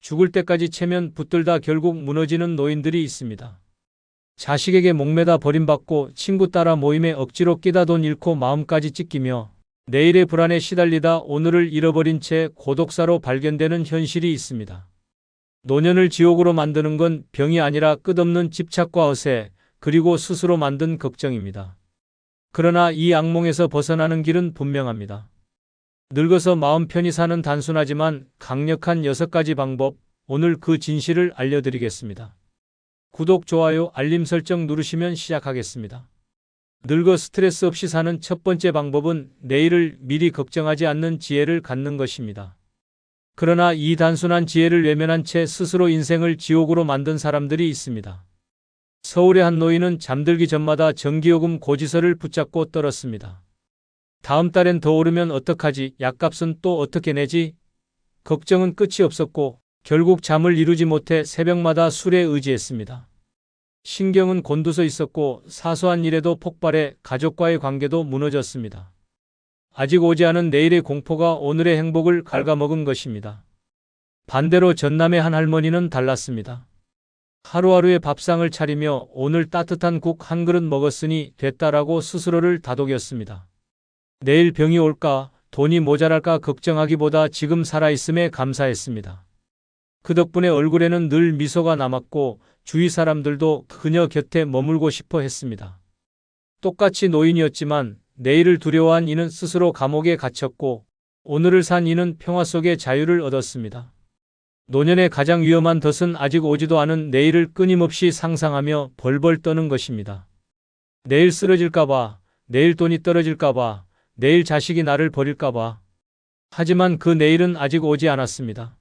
죽을 때까지 채면 붙들다 결국 무너지는 노인들이 있습니다. 자식에게 목매다 버림받고 친구 따라 모임에 억지로 끼다 돈 잃고 마음까지 찢기며 내일의 불안에 시달리다 오늘을 잃어버린 채 고독사로 발견되는 현실이 있습니다. 노년을 지옥으로 만드는 건 병이 아니라 끝없는 집착과 허세, 그리고 스스로 만든 걱정입니다. 그러나 이 악몽에서 벗어나는 길은 분명합니다. 늙어서 마음 편히 사는 단순하지만 강력한 6가지 방법, 오늘 그 진실을 알려드리겠습니다. 구독, 좋아요, 알림 설정 누르시면 시작하겠습니다. 늙어 스트레스 없이 사는 첫 번째 방법은 내일을 미리 걱정하지 않는 지혜를 갖는 것입니다. 그러나 이 단순한 지혜를 외면한 채 스스로 인생을 지옥으로 만든 사람들이 있습니다. 서울의 한 노인은 잠들기 전마다 전기요금 고지서를 붙잡고 떨었습니다. 다음 달엔 더 오르면 어떡하지? 약값은 또 어떻게 내지? 걱정은 끝이 없었고 결국 잠을 이루지 못해 새벽마다 술에 의지했습니다. 신경은 곤두서 있었고 사소한 일에도 폭발해 가족과의 관계도 무너졌습니다. 아직 오지 않은 내일의 공포가 오늘의 행복을 갉아먹은 것입니다. 반대로 전남의 한 할머니는 달랐습니다. 하루하루의 밥상을 차리며 오늘 따뜻한 국 한 그릇 먹었으니 됐다라고 스스로를 다독였습니다. 내일 병이 올까, 돈이 모자랄까 걱정하기보다 지금 살아있음에 감사했습니다. 그 덕분에 얼굴에는 늘 미소가 남았고 주위 사람들도 그녀 곁에 머물고 싶어 했습니다. 똑같이 노인이었지만 내일을 두려워한 이는 스스로 감옥에 갇혔고 오늘을 산 이는 평화 속의 자유를 얻었습니다. 노년의 가장 위험한 덫은 아직 오지도 않은 내일을 끊임없이 상상하며 벌벌 떠는 것입니다. 내일 쓰러질까봐, 내일 돈이 떨어질까봐, 내일 자식이 나를 버릴까봐. 하지만 그 내일은 아직 오지 않았습니다.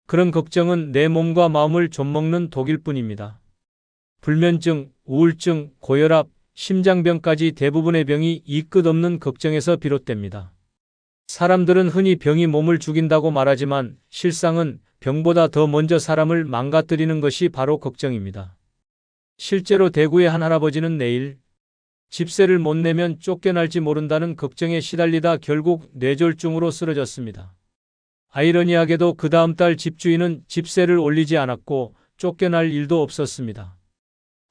그런 걱정은 내 몸과 마음을 좀먹는 독일 뿐입니다. 불면증, 우울증, 고혈압, 심장병까지 대부분의 병이 이 끝없는 걱정에서 비롯됩니다. 사람들은 흔히 병이 몸을 죽인다고 말하지만 실상은 병보다 더 먼저 사람을 망가뜨리는 것이 바로 걱정입니다. 실제로 대구의 한 할아버지는 내일 집세를 못 내면 쫓겨날지 모른다는 걱정에 시달리다 결국 뇌졸중으로 쓰러졌습니다. 아이러니하게도 그 다음 달 집주인은 집세를 올리지 않았고 쫓겨날 일도 없었습니다.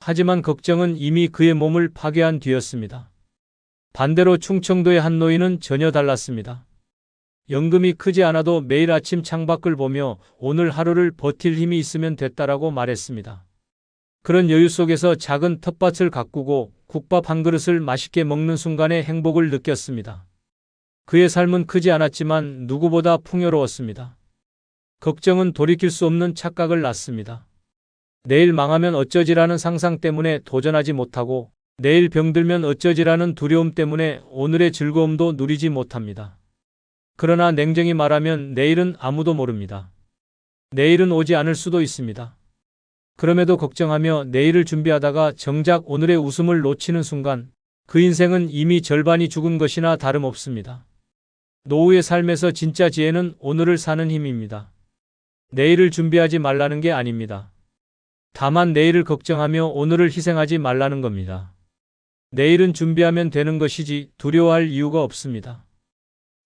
하지만 걱정은 이미 그의 몸을 파괴한 뒤였습니다. 반대로 충청도의 한 노인은 전혀 달랐습니다. 연금이 크지 않아도 매일 아침 창밖을 보며 오늘 하루를 버틸 힘이 있으면 됐다라고 말했습니다. 그런 여유 속에서 작은 텃밭을 가꾸고 국밥 한 그릇을 맛있게 먹는 순간에 행복을 느꼈습니다. 그의 삶은 크지 않았지만 누구보다 풍요로웠습니다. 걱정은 돌이킬 수 없는 착각을 낳습니다. 내일 망하면 어쩌지라는 상상 때문에 도전하지 못하고 내일 병들면 어쩌지라는 두려움 때문에 오늘의 즐거움도 누리지 못합니다. 그러나 냉정히 말하면 내일은 아무도 모릅니다. 내일은 오지 않을 수도 있습니다. 그럼에도 걱정하며 내일을 준비하다가 정작 오늘의 웃음을 놓치는 순간 그 인생은 이미 절반이 죽은 것이나 다름없습니다. 노후의 삶에서 진짜 지혜는 오늘을 사는 힘입니다. 내일을 준비하지 말라는 게 아닙니다. 다만 내일을 걱정하며 오늘을 희생하지 말라는 겁니다. 내일은 준비하면 되는 것이지 두려워할 이유가 없습니다.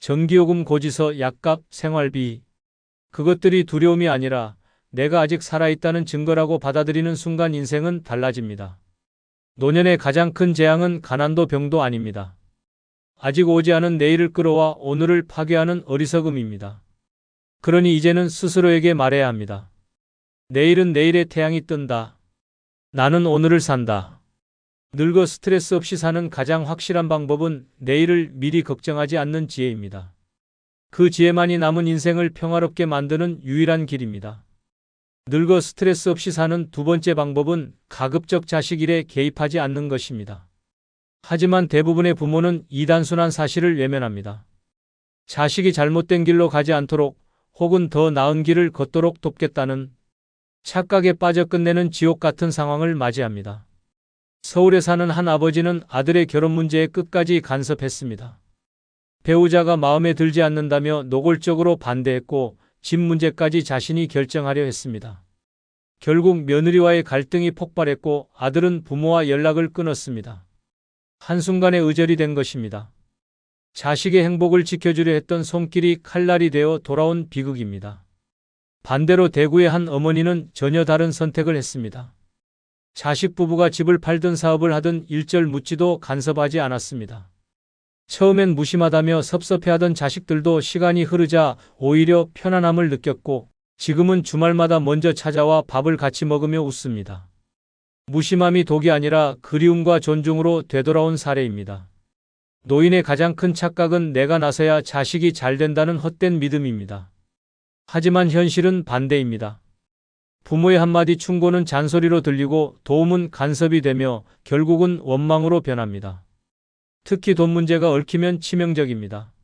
전기요금 고지서, 약값, 생활비, 그것들이 두려움이 아니라 내가 아직 살아있다는 증거라고 받아들이는 순간 인생은 달라집니다. 노년의 가장 큰 재앙은 가난도 병도 아닙니다. 아직 오지 않은 내일을 끌어와 오늘을 파괴하는 어리석음입니다. 그러니 이제는 스스로에게 말해야 합니다. 내일은 내일의 태양이 뜬다. 나는 오늘을 산다. 늙어 스트레스 없이 사는 가장 확실한 방법은 내일을 미리 걱정하지 않는 지혜입니다. 그 지혜만이 남은 인생을 평화롭게 만드는 유일한 길입니다. 늙어 스트레스 없이 사는 두 번째 방법은 가급적 자식 일에 개입하지 않는 것입니다. 하지만 대부분의 부모는 이 단순한 사실을 외면합니다. 자식이 잘못된 길로 가지 않도록 혹은 더 나은 길을 걷도록 돕겠다는 착각에 빠져 끝내는 지옥 같은 상황을 맞이합니다. 서울에 사는 한 아버지는 아들의 결혼 문제에 끝까지 간섭했습니다. 배우자가 마음에 들지 않는다며 노골적으로 반대했고 집 문제까지 자신이 결정하려 했습니다. 결국 며느리와의 갈등이 폭발했고 아들은 부모와 연락을 끊었습니다. 한순간에 의절이 된 것입니다. 자식의 행복을 지켜주려 했던 손길이 칼날이 되어 돌아온 비극입니다. 반대로 대구의 한 어머니는 전혀 다른 선택을 했습니다. 자식 부부가 집을 팔든 사업을 하든 일절 묻지도 간섭하지 않았습니다. 처음엔 무심하다며 섭섭해하던 자식들도 시간이 흐르자 오히려 편안함을 느꼈고 지금은 주말마다 먼저 찾아와 밥을 같이 먹으며 웃습니다. 무심함이 독이 아니라 그리움과 존중으로 되돌아온 사례입니다. 노인의 가장 큰 착각은 내가 나서야 자식이 잘 된다는 헛된 믿음입니다. 하지만 현실은 반대입니다. 부모의 한마디 충고는 잔소리로 들리고 도움은 간섭이 되며 결국은 원망으로 변합니다. 특히 돈 문제가 얽히면 치명적입니다.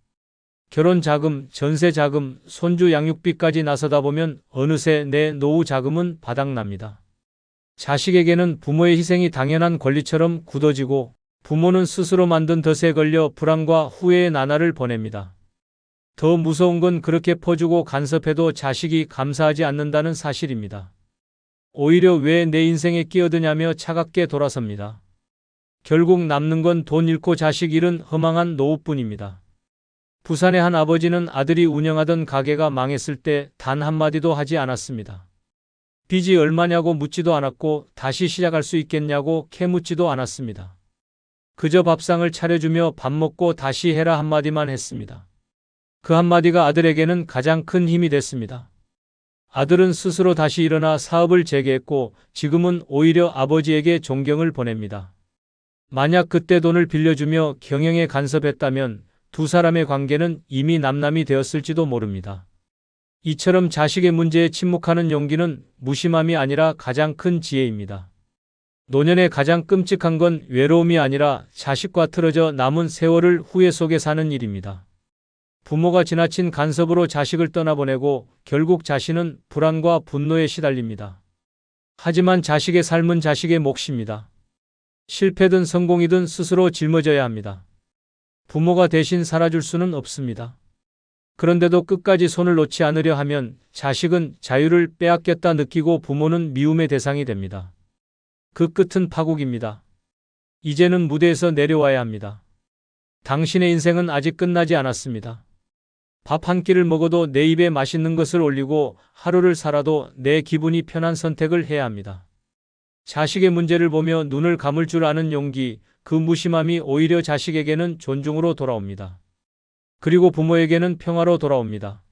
결혼 자금, 전세 자금, 손주 양육비까지 나서다 보면 어느새 내 노후 자금은 바닥납니다. 자식에게는 부모의 희생이 당연한 권리처럼 굳어지고 부모는 스스로 만든 덫에 걸려 불안과 후회의 나날을 보냅니다. 더 무서운 건 그렇게 퍼주고 간섭해도 자식이 감사하지 않는다는 사실입니다. 오히려 왜 내 인생에 끼어드냐며 차갑게 돌아섭니다. 결국 남는 건 돈 잃고 자식 잃은 허망한 노후뿐입니다. 부산의 한 아버지는 아들이 운영하던 가게가 망했을 때 단 한마디도 하지 않았습니다. 빚이 얼마냐고 묻지도 않았고 다시 시작할 수 있겠냐고 캐묻지도 않았습니다. 그저 밥상을 차려주며 밥 먹고 다시 해라 한마디만 했습니다. 그 한마디가 아들에게는 가장 큰 힘이 됐습니다. 아들은 스스로 다시 일어나 사업을 재개했고 지금은 오히려 아버지에게 존경을 보냅니다. 만약 그때 돈을 빌려주며 경영에 간섭했다면 두 사람의 관계는 이미 남남이 되었을지도 모릅니다. 이처럼 자식의 문제에 침묵하는 용기는 무심함이 아니라 가장 큰 지혜입니다. 노년의 가장 끔찍한 건 외로움이 아니라 자식과 틀어져 남은 세월을 후회 속에 사는 일입니다. 부모가 지나친 간섭으로 자식을 떠나보내고 결국 자신은 불안과 분노에 시달립니다. 하지만 자식의 삶은 자식의 몫입니다. 실패든 성공이든 스스로 짊어져야 합니다. 부모가 대신 살아줄 수는 없습니다. 그런데도 끝까지 손을 놓지 않으려 하면 자식은 자유를 빼앗겼다 느끼고 부모는 미움의 대상이 됩니다. 그 끝은 파국입니다. 이제는 무대에서 내려와야 합니다. 당신의 인생은 아직 끝나지 않았습니다. 밥 한 끼를 먹어도 내 입에 맛있는 것을 올리고 하루를 살아도 내 기분이 편한 선택을 해야 합니다. 자식의 문제를 보며 눈을 감을 줄 아는 용기, 그 무심함이 오히려 자식에게는 존중으로 돌아옵니다. 그리고 부모에게는 평화로 돌아옵니다.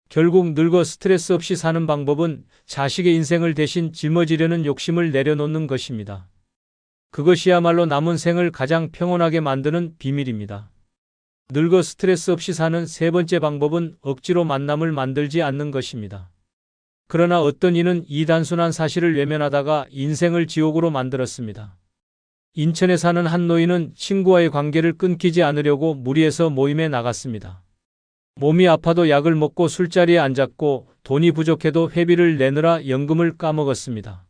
결국 늙어 스트레스 없이 사는 방법은 자식의 인생을 대신 짊어지려는 욕심을 내려놓는 것입니다. 그것이야말로 남은 생을 가장 평온하게 만드는 비밀입니다. 늙어 스트레스 없이 사는 세 번째 방법은 억지로 만남을 만들지 않는 것입니다. 그러나 어떤 이는 이 단순한 사실을 외면하다가 인생을 지옥으로 만들었습니다. 인천에 사는 한 노인은 친구와의 관계를 끊기지 않으려고 무리해서 모임에 나갔습니다. 몸이 아파도 약을 먹고 술자리에 앉았고 돈이 부족해도 회비를 내느라 연금을 까먹었습니다.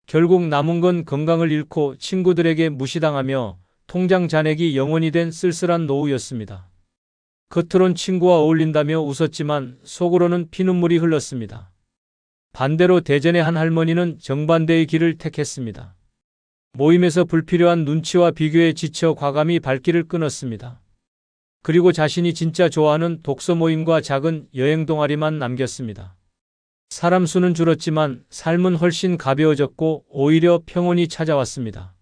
결국 남은 건 건강을 잃고 친구들에게 무시당하며 통장 잔액이 영원이 된 쓸쓸한 노후였습니다. 겉으론 친구와 어울린다며 웃었지만 속으로는 피눈물이 흘렀습니다. 반대로 대전의 한 할머니는 정반대의 길을 택했습니다. 모임에서 불필요한 눈치와 비교에 지쳐 과감히 발길을 끊었습니다. 그리고 자신이 진짜 좋아하는 독서 모임과 작은 여행 동아리만 남겼습니다. 사람 수는 줄었지만 삶은 훨씬 가벼워졌고 오히려 평온이 찾아왔습니다.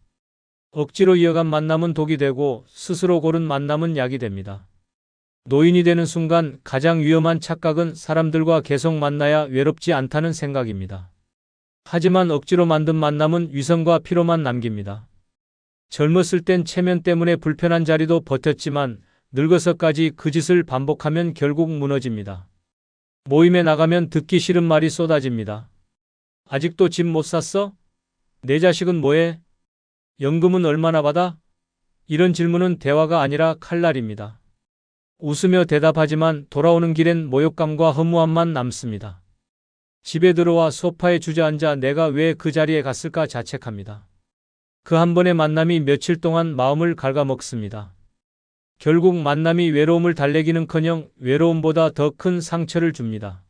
억지로 이어간 만남은 독이 되고 스스로 고른 만남은 약이 됩니다. 노인이 되는 순간 가장 위험한 착각은 사람들과 계속 만나야 외롭지 않다는 생각입니다. 하지만 억지로 만든 만남은 위선과 피로만 남깁니다. 젊었을 땐 체면 때문에 불편한 자리도 버텼지만 늙어서까지 그 짓을 반복하면 결국 무너집니다. 모임에 나가면 듣기 싫은 말이 쏟아집니다. 아직도 집 못 샀어? 내 자식은 뭐해? 연금은 얼마나 받아? 이런 질문은 대화가 아니라 칼날입니다. 웃으며 대답하지만 돌아오는 길엔 모욕감과 허무함만 남습니다. 집에 들어와 소파에 주저앉아 내가 왜 그 자리에 갔을까 자책합니다. 그 한 번의 만남이 며칠 동안 마음을 갉아먹습니다. 결국 만남이 외로움을 달래기는커녕 외로움보다 더 큰 상처를 줍니다.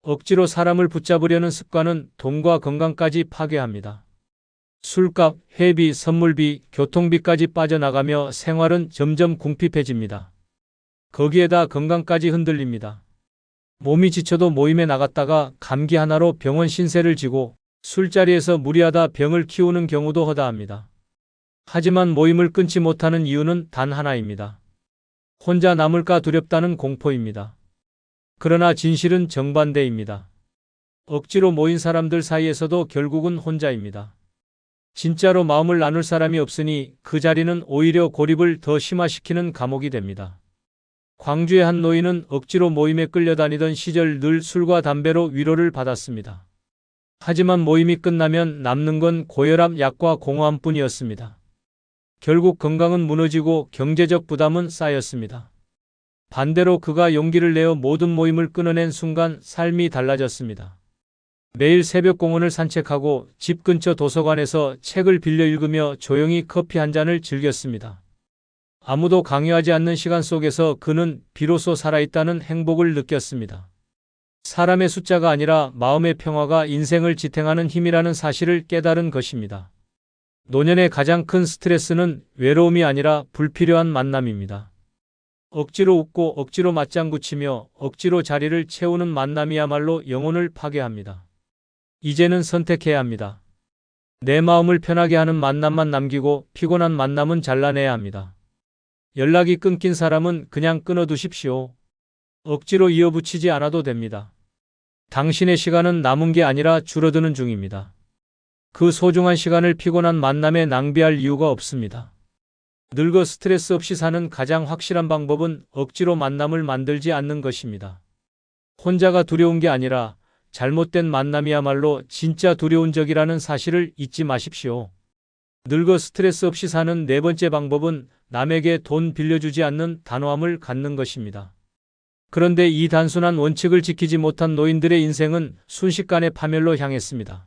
억지로 사람을 붙잡으려는 습관은 돈과 건강까지 파괴합니다. 술값, 회비, 선물비, 교통비까지 빠져나가며 생활은 점점 궁핍해집니다. 거기에다 건강까지 흔들립니다. 몸이 지쳐도 모임에 나갔다가 감기 하나로 병원 신세를 지고 술자리에서 무리하다 병을 키우는 경우도 허다합니다. 하지만 모임을 끊지 못하는 이유는 단 하나입니다. 혼자 남을까 두렵다는 공포입니다. 그러나 진실은 정반대입니다. 억지로 모인 사람들 사이에서도 결국은 혼자입니다. 진짜로 마음을 나눌 사람이 없으니 그 자리는 오히려 고립을 더 심화시키는 감옥이 됩니다. 광주의 한 노인은 억지로 모임에 끌려다니던 시절 늘 술과 담배로 위로를 받았습니다. 하지만 모임이 끝나면 남는 건 고혈압 약과 공허함뿐이었습니다. 결국 건강은 무너지고 경제적 부담은 쌓였습니다. 반대로 그가 용기를 내어 모든 모임을 끊어낸 순간 삶이 달라졌습니다. 매일 새벽 공원을 산책하고 집 근처 도서관에서 책을 빌려 읽으며 조용히 커피 한 잔을 즐겼습니다. 아무도 강요하지 않는 시간 속에서 그는 비로소 살아있다는 행복을 느꼈습니다. 사람의 숫자가 아니라 마음의 평화가 인생을 지탱하는 힘이라는 사실을 깨달은 것입니다. 노년의 가장 큰 스트레스는 외로움이 아니라 불필요한 만남입니다. 억지로 웃고 억지로 맞장구치며 억지로 자리를 채우는 만남이야말로 영혼을 파괴합니다. 이제는 선택해야 합니다. 내 마음을 편하게 하는 만남만 남기고 피곤한 만남은 잘라내야 합니다. 연락이 끊긴 사람은 그냥 끊어두십시오. 억지로 이어붙이지 않아도 됩니다. 당신의 시간은 남은 게 아니라 줄어드는 중입니다. 그 소중한 시간을 피곤한 만남에 낭비할 이유가 없습니다. 늙어 스트레스 없이 사는 가장 확실한 방법은 억지로 만남을 만들지 않는 것입니다. 혼자가 두려운 게 아니라 잘못된 만남이야말로 진짜 두려운 적이라는 사실을 잊지 마십시오. 늙어 스트레스 없이 사는 네 번째 방법은 남에게 돈 빌려주지 않는 단호함을 갖는 것입니다. 그런데 이 단순한 원칙을 지키지 못한 노인들의 인생은 순식간에 파멸로 향했습니다.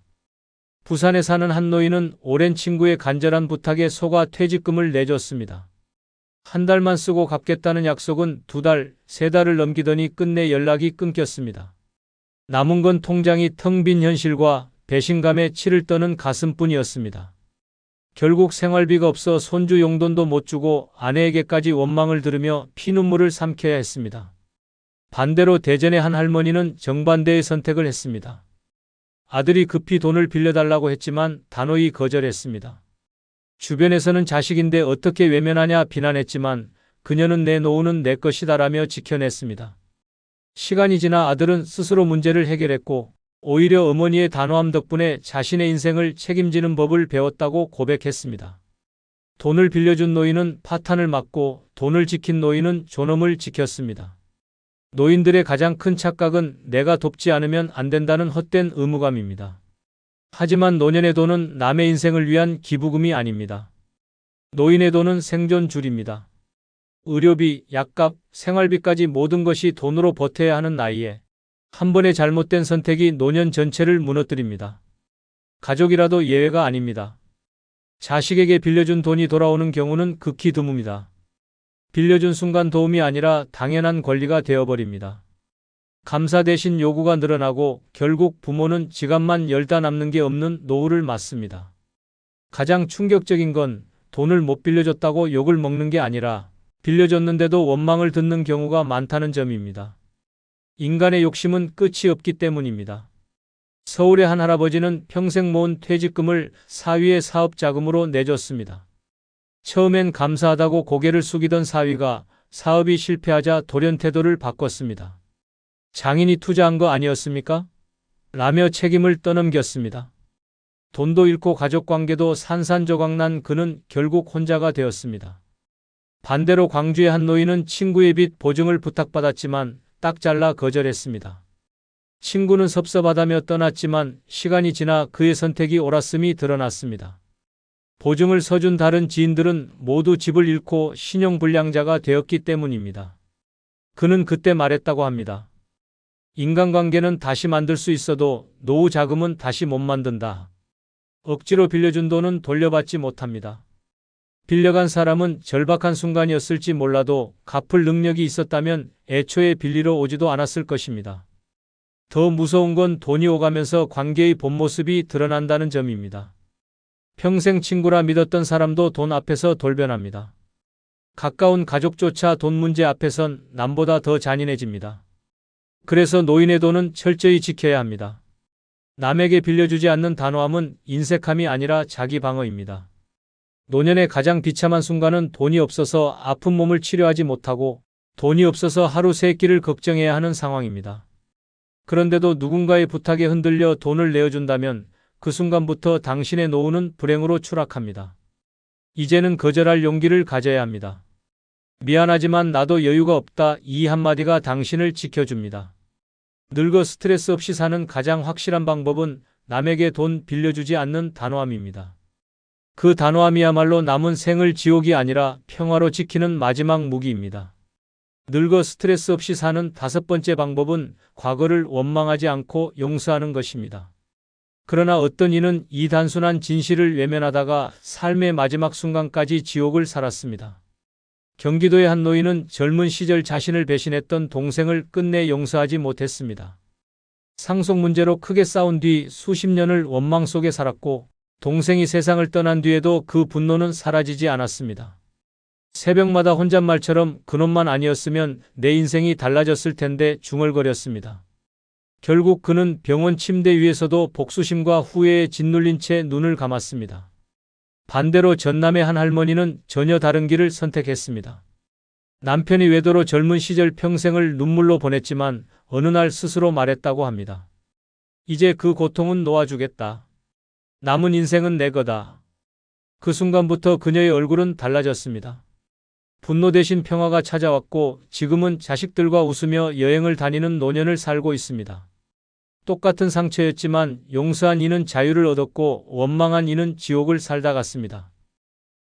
부산에 사는 한 노인은 오랜 친구의 간절한 부탁에 속아 퇴직금을 내줬습니다. 한 달만 쓰고 갚겠다는 약속은 2달, 3달을 넘기더니 끝내 연락이 끊겼습니다. 남은 건 통장이 텅 빈 현실과 배신감에 치를 떠는 가슴뿐이었습니다. 결국 생활비가 없어 손주 용돈도 못 주고 아내에게까지 원망을 들으며 피눈물을 삼켜야 했습니다. 반대로 대전의 한 할머니는 정반대의 선택을 했습니다. 아들이 급히 돈을 빌려달라고 했지만 단호히 거절했습니다. 주변에서는 자식인데 어떻게 외면하냐 비난했지만 그녀는 내 노후는 내 것이다라며 지켜냈습니다. 시간이 지나 아들은 스스로 문제를 해결했고 오히려 어머니의 단호함 덕분에 자신의 인생을 책임지는 법을 배웠다고 고백했습니다. 돈을 빌려준 노인은 파탄을 맞고 돈을 지킨 노인은 존엄을 지켰습니다. 노인들의 가장 큰 착각은 내가 돕지 않으면 안 된다는 헛된 의무감입니다. 하지만 노년의 돈은 남의 인생을 위한 기부금이 아닙니다. 노인의 돈은 생존줄입니다. 의료비, 약값, 생활비까지 모든 것이 돈으로 버텨야 하는 나이에 한 번의 잘못된 선택이 노년 전체를 무너뜨립니다. 가족이라도 예외가 아닙니다. 자식에게 빌려준 돈이 돌아오는 경우는 극히 드뭅니다. 빌려준 순간 도움이 아니라 당연한 권리가 되어버립니다. 감사 대신 요구가 늘어나고 결국 부모는 지갑만 열다 남는 게 없는 노후를 맞습니다. 가장 충격적인 건 돈을 못 빌려줬다고 욕을 먹는 게 아니라 빌려줬는데도 원망을 듣는 경우가 많다는 점입니다. 인간의 욕심은 끝이 없기 때문입니다. 서울의 한 할아버지는 평생 모은 퇴직금을 사위의 사업 자금으로 내줬습니다. 처음엔 감사하다고 고개를 숙이던 사위가 사업이 실패하자 돌연 태도를 바꿨습니다. 장인이 투자한 거 아니었습니까? 라며 책임을 떠넘겼습니다. 돈도 잃고 가족관계도 산산조각난 그는 결국 혼자가 되었습니다. 반대로 광주의 한 노인은 친구의 빚 보증을 부탁받았지만 딱 잘라 거절했습니다. 친구는 섭섭하다며 떠났지만 시간이 지나 그의 선택이 옳았음이 드러났습니다. 보증을 서준 다른 지인들은 모두 집을 잃고 신용불량자가 되었기 때문입니다. 그는 그때 말했다고 합니다. 인간관계는 다시 만들 수 있어도 노후 자금은 다시 못 만든다. 억지로 빌려준 돈은 돌려받지 못합니다. 빌려간 사람은 절박한 순간이었을지 몰라도 갚을 능력이 있었다면 애초에 빌리러 오지도 않았을 것입니다. 더 무서운 건 돈이 오가면서 관계의 본 모습이 드러난다는 점입니다. 평생 친구라 믿었던 사람도 돈 앞에서 돌변합니다. 가까운 가족조차 돈 문제 앞에선 남보다 더 잔인해집니다. 그래서 노인의 돈은 철저히 지켜야 합니다. 남에게 빌려주지 않는 단호함은 인색함이 아니라 자기 방어입니다. 노년의 가장 비참한 순간은 돈이 없어서 아픈 몸을 치료하지 못하고 돈이 없어서 하루 세 끼를 걱정해야 하는 상황입니다. 그런데도 누군가의 부탁에 흔들려 돈을 내어준다면 그 순간부터 당신의 노후는 불행으로 추락합니다. 이제는 거절할 용기를 가져야 합니다. 미안하지만 나도 여유가 없다. 이 한마디가 당신을 지켜줍니다. 늙어 스트레스 없이 사는 가장 확실한 방법은 남에게 돈 빌려주지 않는 단호함입니다. 그 단호함이야말로 남은 생을 지옥이 아니라 평화로 지키는 마지막 무기입니다. 늙어 스트레스 없이 사는 다섯 번째 방법은 과거를 원망하지 않고 용서하는 것입니다. 그러나 어떤 이는 이 단순한 진실을 외면하다가 삶의 마지막 순간까지 지옥을 살았습니다. 경기도의 한 노인은 젊은 시절 자신을 배신했던 동생을 끝내 용서하지 못했습니다. 상속 문제로 크게 싸운 뒤 수십 년을 원망 속에 살았고 동생이 세상을 떠난 뒤에도 그 분노는 사라지지 않았습니다. 새벽마다 혼잣말처럼 그놈만 아니었으면 내 인생이 달라졌을 텐데 중얼거렸습니다. 결국 그는 병원 침대 위에서도 복수심과 후회에 짓눌린 채 눈을 감았습니다. 반대로 전남의 한 할머니는 전혀 다른 길을 선택했습니다. 남편이 외도로 젊은 시절 평생을 눈물로 보냈지만 어느 날 스스로 말했다고 합니다. 이제 그 고통은 놓아주겠다. 남은 인생은 내 거다. 그 순간부터 그녀의 얼굴은 달라졌습니다. 분노 대신 평화가 찾아왔고 지금은 자식들과 웃으며 여행을 다니는 노년을 살고 있습니다. 똑같은 상처였지만 용서한 이는 자유를 얻었고 원망한 이는 지옥을 살다 갔습니다.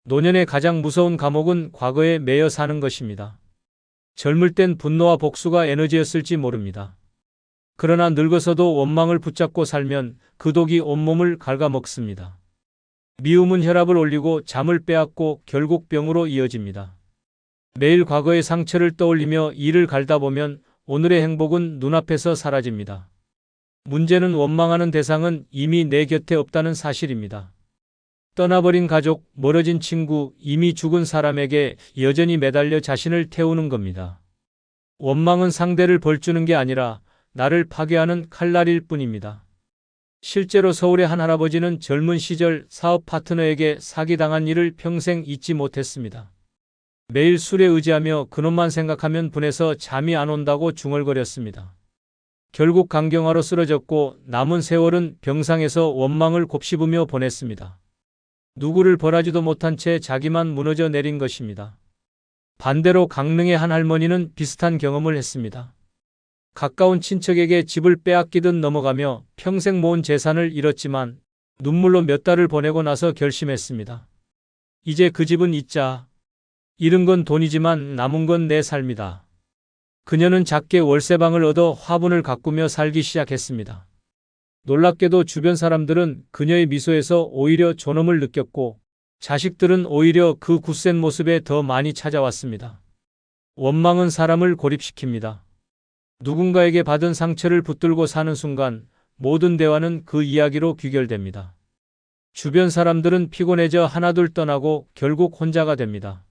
노년의 가장 무서운 감옥은 과거에 매여 사는 것입니다. 젊을 땐 분노와 복수가 에너지였을지 모릅니다. 그러나 늙어서도 원망을 붙잡고 살면 그 독이 온몸을 갉아먹습니다. 미움은 혈압을 올리고 잠을 빼앗고 결국 병으로 이어집니다. 매일 과거의 상처를 떠올리며 이를 갈다 보면 오늘의 행복은 눈앞에서 사라집니다. 문제는 원망하는 대상은 이미 내 곁에 없다는 사실입니다. 떠나버린 가족, 멀어진 친구, 이미 죽은 사람에게 여전히 매달려 자신을 태우는 겁니다. 원망은 상대를 벌주는 게 아니라 나를 파괴하는 칼날일 뿐입니다. 실제로 서울의 한 할아버지는 젊은 시절 사업 파트너에게 사기당한 일을 평생 잊지 못했습니다. 매일 술에 의지하며 그놈만 생각하면 분해서 잠이 안 온다고 중얼거렸습니다. 결국 간경화로 쓰러졌고 남은 세월은 병상에서 원망을 곱씹으며 보냈습니다. 누구를 벌하지도 못한 채 자기만 무너져 내린 것입니다. 반대로 강릉의 한 할머니는 비슷한 경험을 했습니다. 가까운 친척에게 집을 빼앗기듯 넘어가며 평생 모은 재산을 잃었지만 눈물로 몇 달을 보내고 나서 결심했습니다. 이제 그 집은 잊자. 잃은 건 돈이지만 남은 건 내 삶이다. 그녀는 작게 월세방을 얻어 화분을 가꾸며 살기 시작했습니다. 놀랍게도 주변 사람들은 그녀의 미소에서 오히려 존엄을 느꼈고 자식들은 오히려 그 굳센 모습에 더 많이 찾아왔습니다. 원망은 사람을 고립시킵니다. 누군가에게 받은 상처를 붙들고 사는 순간 모든 대화는 그 이야기로 귀결됩니다. 주변 사람들은 피곤해져 하나둘 떠나고 결국 혼자가 됩니다.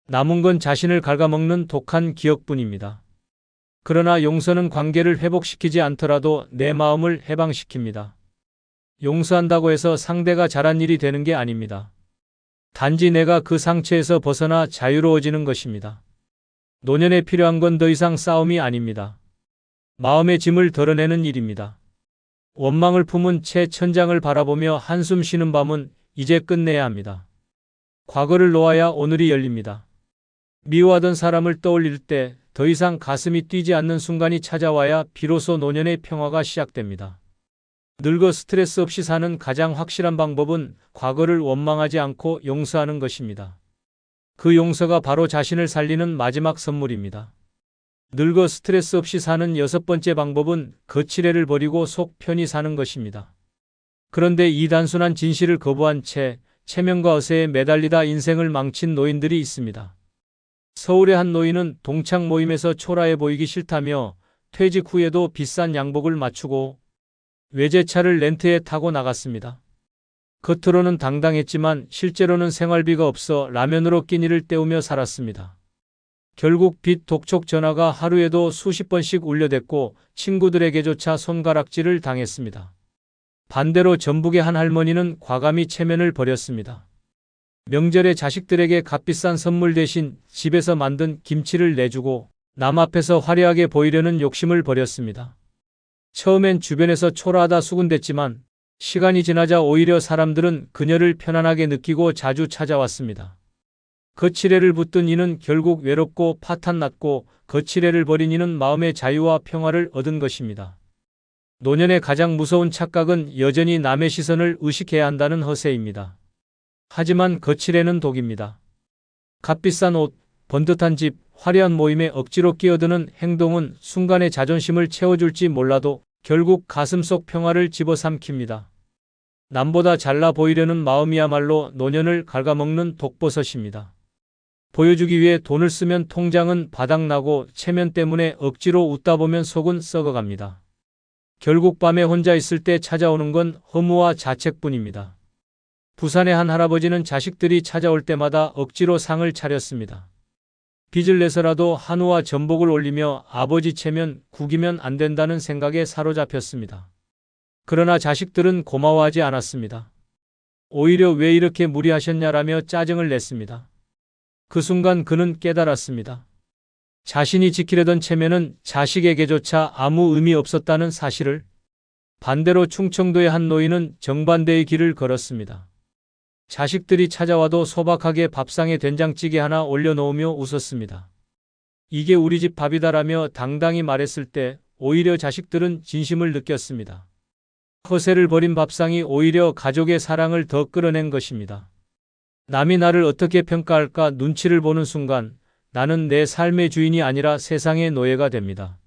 남은 건 자신을 갉아먹는 독한 기억뿐입니다. 그러나 용서는 관계를 회복시키지 않더라도 내 마음을 해방시킵니다. 용서한다고 해서 상대가 잘한 일이 되는 게 아닙니다. 단지 내가 그 상처에서 벗어나 자유로워지는 것입니다. 노년에 필요한 건 더 이상 싸움이 아닙니다. 마음의 짐을 덜어내는 일입니다. 원망을 품은 채 천장을 바라보며 한숨 쉬는 밤은 이제 끝내야 합니다. 과거를 놓아야 오늘이 열립니다. 미워하던 사람을 떠올릴 때 더 이상 가슴이 뛰지 않는 순간이 찾아와야 비로소 노년의 평화가 시작됩니다. 늙어 스트레스 없이 사는 가장 확실한 방법은 과거를 원망하지 않고 용서하는 것입니다. 그 용서가 바로 자신을 살리는 마지막 선물입니다. 늙어 스트레스 없이 사는 여섯 번째 방법은 거칠애를 버리고 속 편히 사는 것입니다. 그런데 이 단순한 진실을 거부한 채 체면과 어세에 매달리다 인생을 망친 노인들이 있습니다. 서울의 한 노인은 동창 모임에서 초라해 보이기 싫다며 퇴직 후에도 비싼 양복을 맞추고 외제차를 렌트해 타고 나갔습니다. 겉으로는 당당했지만 실제로는 생활비가 없어 라면으로 끼니를 때우며 살았습니다. 결국 빚 독촉 전화가 하루에도 수십 번씩 울려댔고 친구들에게조차 손가락질을 당했습니다. 반대로 전북의 한 할머니는 과감히 체면을 버렸습니다. 명절에 자식들에게 값비싼 선물 대신 집에서 만든 김치를 내주고 남 앞에서 화려하게 보이려는 욕심을 버렸습니다. 처음엔 주변에서 초라하다 수군댔지만 시간이 지나자 오히려 사람들은 그녀를 편안하게 느끼고 자주 찾아왔습니다. 거칠애를 붙든 이는 결국 외롭고 파탄났고 거칠애를 버린 이는 마음의 자유와 평화를 얻은 것입니다. 노년의 가장 무서운 착각은 여전히 남의 시선을 의식해야 한다는 허세입니다. 하지만 거칠애는 독입니다. 값비싼 옷, 번듯한 집, 화려한 모임에 억지로 끼어드는 행동은 순간의 자존심을 채워줄지 몰라도 결국 가슴속 평화를 집어삼킵니다. 남보다 잘나 보이려는 마음이야말로 노년을 갉아먹는 독버섯입니다. 보여주기 위해 돈을 쓰면 통장은 바닥나고 체면 때문에 억지로 웃다 보면 속은 썩어갑니다. 결국 밤에 혼자 있을 때 찾아오는 건 허무와 자책뿐입니다. 부산의 한 할아버지는 자식들이 찾아올 때마다 억지로 상을 차렸습니다. 빚을 내서라도 한우와 전복을 올리며 아버지 체면 구기면 안 된다는 생각에 사로잡혔습니다. 그러나 자식들은 고마워하지 않았습니다. 오히려 왜 이렇게 무리하셨냐라며 짜증을 냈습니다. 그 순간 그는 깨달았습니다. 자신이 지키려던 체면은 자식에게조차 아무 의미 없었다는 사실을. 반대로 충청도의 한 노인은 정반대의 길을 걸었습니다. 자식들이 찾아와도 소박하게 밥상에 된장찌개 하나 올려놓으며 웃었습니다. 이게 우리 집 밥이다라며 당당히 말했을 때 오히려 자식들은 진심을 느꼈습니다. 허세를 버린 밥상이 오히려 가족의 사랑을 더 끌어낸 것입니다. 남이 나를 어떻게 평가할까 눈치를 보는 순간 나는 내 삶의 주인이 아니라 세상의 노예가 됩니다.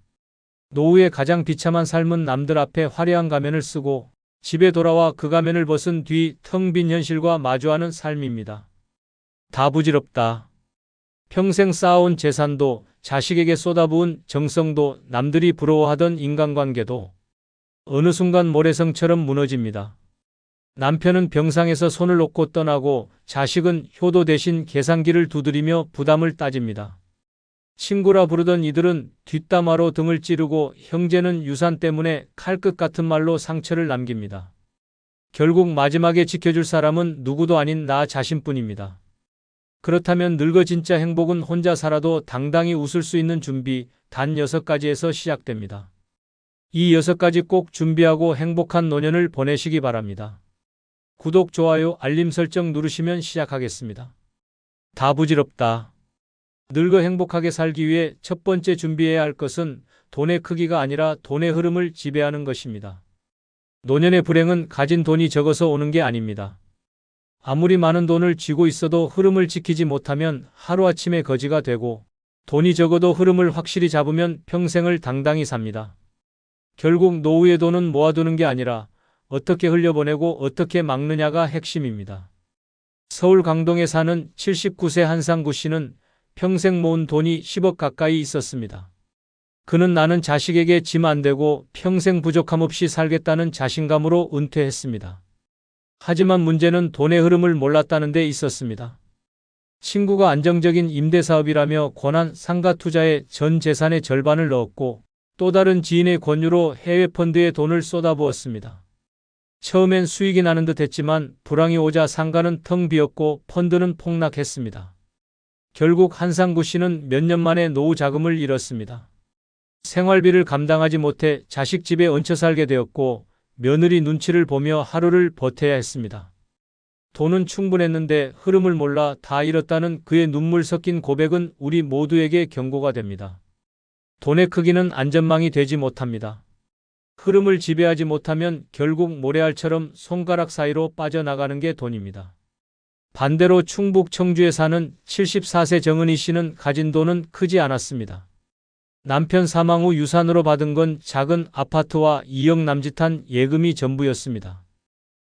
노후의 가장 비참한 삶은 남들 앞에 화려한 가면을 쓰고 집에 돌아와 그 가면을 벗은 뒤 텅 빈 현실과 마주하는 삶입니다. 다 부질없다. 평생 쌓아온 재산도 자식에게 쏟아부은 정성도 남들이 부러워하던 인간관계도 어느 순간 모래성처럼 무너집니다. 남편은 병상에서 손을 놓고 떠나고 자식은 효도 대신 계산기를 두드리며 부담을 따집니다. 친구라 부르던 이들은 뒷담화로 등을 찌르고 형제는 유산 때문에 칼끝 같은 말로 상처를 남깁니다. 결국 마지막에 지켜줄 사람은 누구도 아닌 나 자신뿐입니다. 그렇다면 늙어 진짜 행복은 혼자 살아도 당당히 웃을 수 있는 준비 단 6가지에서 시작됩니다. 이 6가지 꼭 준비하고 행복한 노년을 보내시기 바랍니다. 구독, 좋아요, 알림 설정 누르시면 시작하겠습니다. 다 부질없다. 늙어 행복하게 살기 위해 첫 번째 준비해야 할 것은 돈의 크기가 아니라 돈의 흐름을 지배하는 것입니다. 노년의 불행은 가진 돈이 적어서 오는 게 아닙니다. 아무리 많은 돈을 쥐고 있어도 흐름을 지키지 못하면 하루아침에 거지가 되고 돈이 적어도 흐름을 확실히 잡으면 평생을 당당히 삽니다. 결국 노후의 돈은 모아두는 게 아니라 어떻게 흘려보내고 어떻게 막느냐가 핵심입니다. 서울 강동에 사는 79세 한상구 씨는 평생 모은 돈이 10억 가까이 있었습니다. 그는 나는 자식에게 짐 안 되고 평생 부족함 없이 살겠다는 자신감으로 은퇴했습니다. 하지만 문제는 돈의 흐름을 몰랐다는 데 있었습니다. 친구가 안정적인 임대사업이라며 권한 상가 투자에 전 재산의 절반을 넣었고 또 다른 지인의 권유로 해외 펀드에 돈을 쏟아부었습니다. 처음엔 수익이 나는 듯 했지만 불황이 오자 상가는 텅 비었고 펀드는 폭락했습니다. 결국 한상구 씨는 몇 년 만에 노후 자금을 잃었습니다. 생활비를 감당하지 못해 자식 집에 얹혀 살게 되었고 며느리 눈치를 보며 하루를 버텨야 했습니다. 돈은 충분했는데 흐름을 몰라 다 잃었다는 그의 눈물 섞인 고백은 우리 모두에게 경고가 됩니다. 돈의 크기는 안전망이 되지 못합니다. 흐름을 지배하지 못하면 결국 모래알처럼 손가락 사이로 빠져나가는 게 돈입니다. 반대로 충북 청주에 사는 74세 정은희 씨는 가진 돈은 크지 않았습니다. 남편 사망 후 유산으로 받은 건 작은 아파트와 2억 남짓한 예금이 전부였습니다.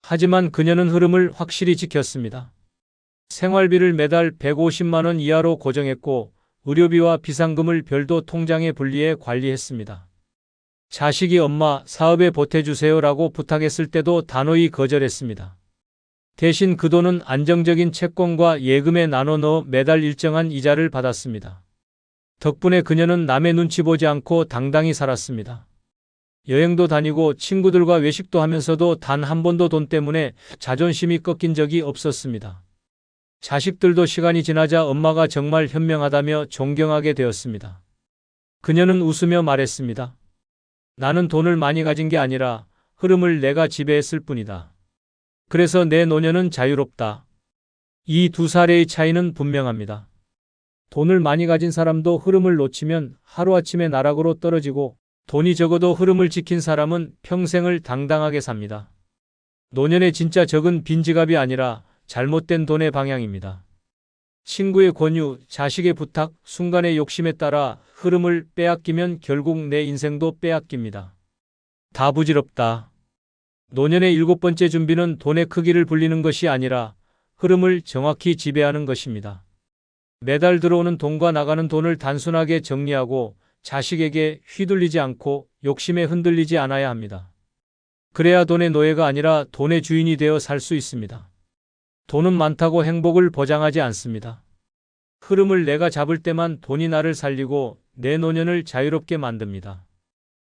하지만 그녀는 흐름을 확실히 지켰습니다. 생활비를 매달 150만 원 이하로 고정했고 의료비와 비상금을 별도 통장에 분리해 관리했습니다. 자식이 엄마 사업에 보태주세요라고 부탁했을 때도 단호히 거절했습니다. 대신 그 돈은 안정적인 채권과 예금에 나눠 넣어 매달 일정한 이자를 받았습니다. 덕분에 그녀는 남의 눈치 보지 않고 당당히 살았습니다. 여행도 다니고 친구들과 외식도 하면서도 단 한 번도 돈 때문에 자존심이 꺾인 적이 없었습니다. 자식들도 시간이 지나자 엄마가 정말 현명하다며 존경하게 되었습니다. 그녀는 웃으며 말했습니다. 나는 돈을 많이 가진 게 아니라 흐름을 내가 지배했을 뿐이다. 그래서 내 노년은 자유롭다. 이 두 사례의 차이는 분명합니다. 돈을 많이 가진 사람도 흐름을 놓치면 하루아침에 나락으로 떨어지고 돈이 적어도 흐름을 지킨 사람은 평생을 당당하게 삽니다. 노년의 진짜 적은 빈 지갑이 아니라 잘못된 돈의 방향입니다. 친구의 권유, 자식의 부탁, 순간의 욕심에 따라 흐름을 빼앗기면 결국 내 인생도 빼앗깁니다. 다 부질없다. 노년의 7번째 준비는 돈의 크기를 불리는 것이 아니라 흐름을 정확히 지배하는 것입니다. 매달 들어오는 돈과 나가는 돈을 단순하게 정리하고 자식에게 휘둘리지 않고 욕심에 흔들리지 않아야 합니다. 그래야 돈의 노예가 아니라 돈의 주인이 되어 살 수 있습니다. 돈은 많다고 행복을 보장하지 않습니다. 흐름을 내가 잡을 때만 돈이 나를 살리고 내 노년을 자유롭게 만듭니다.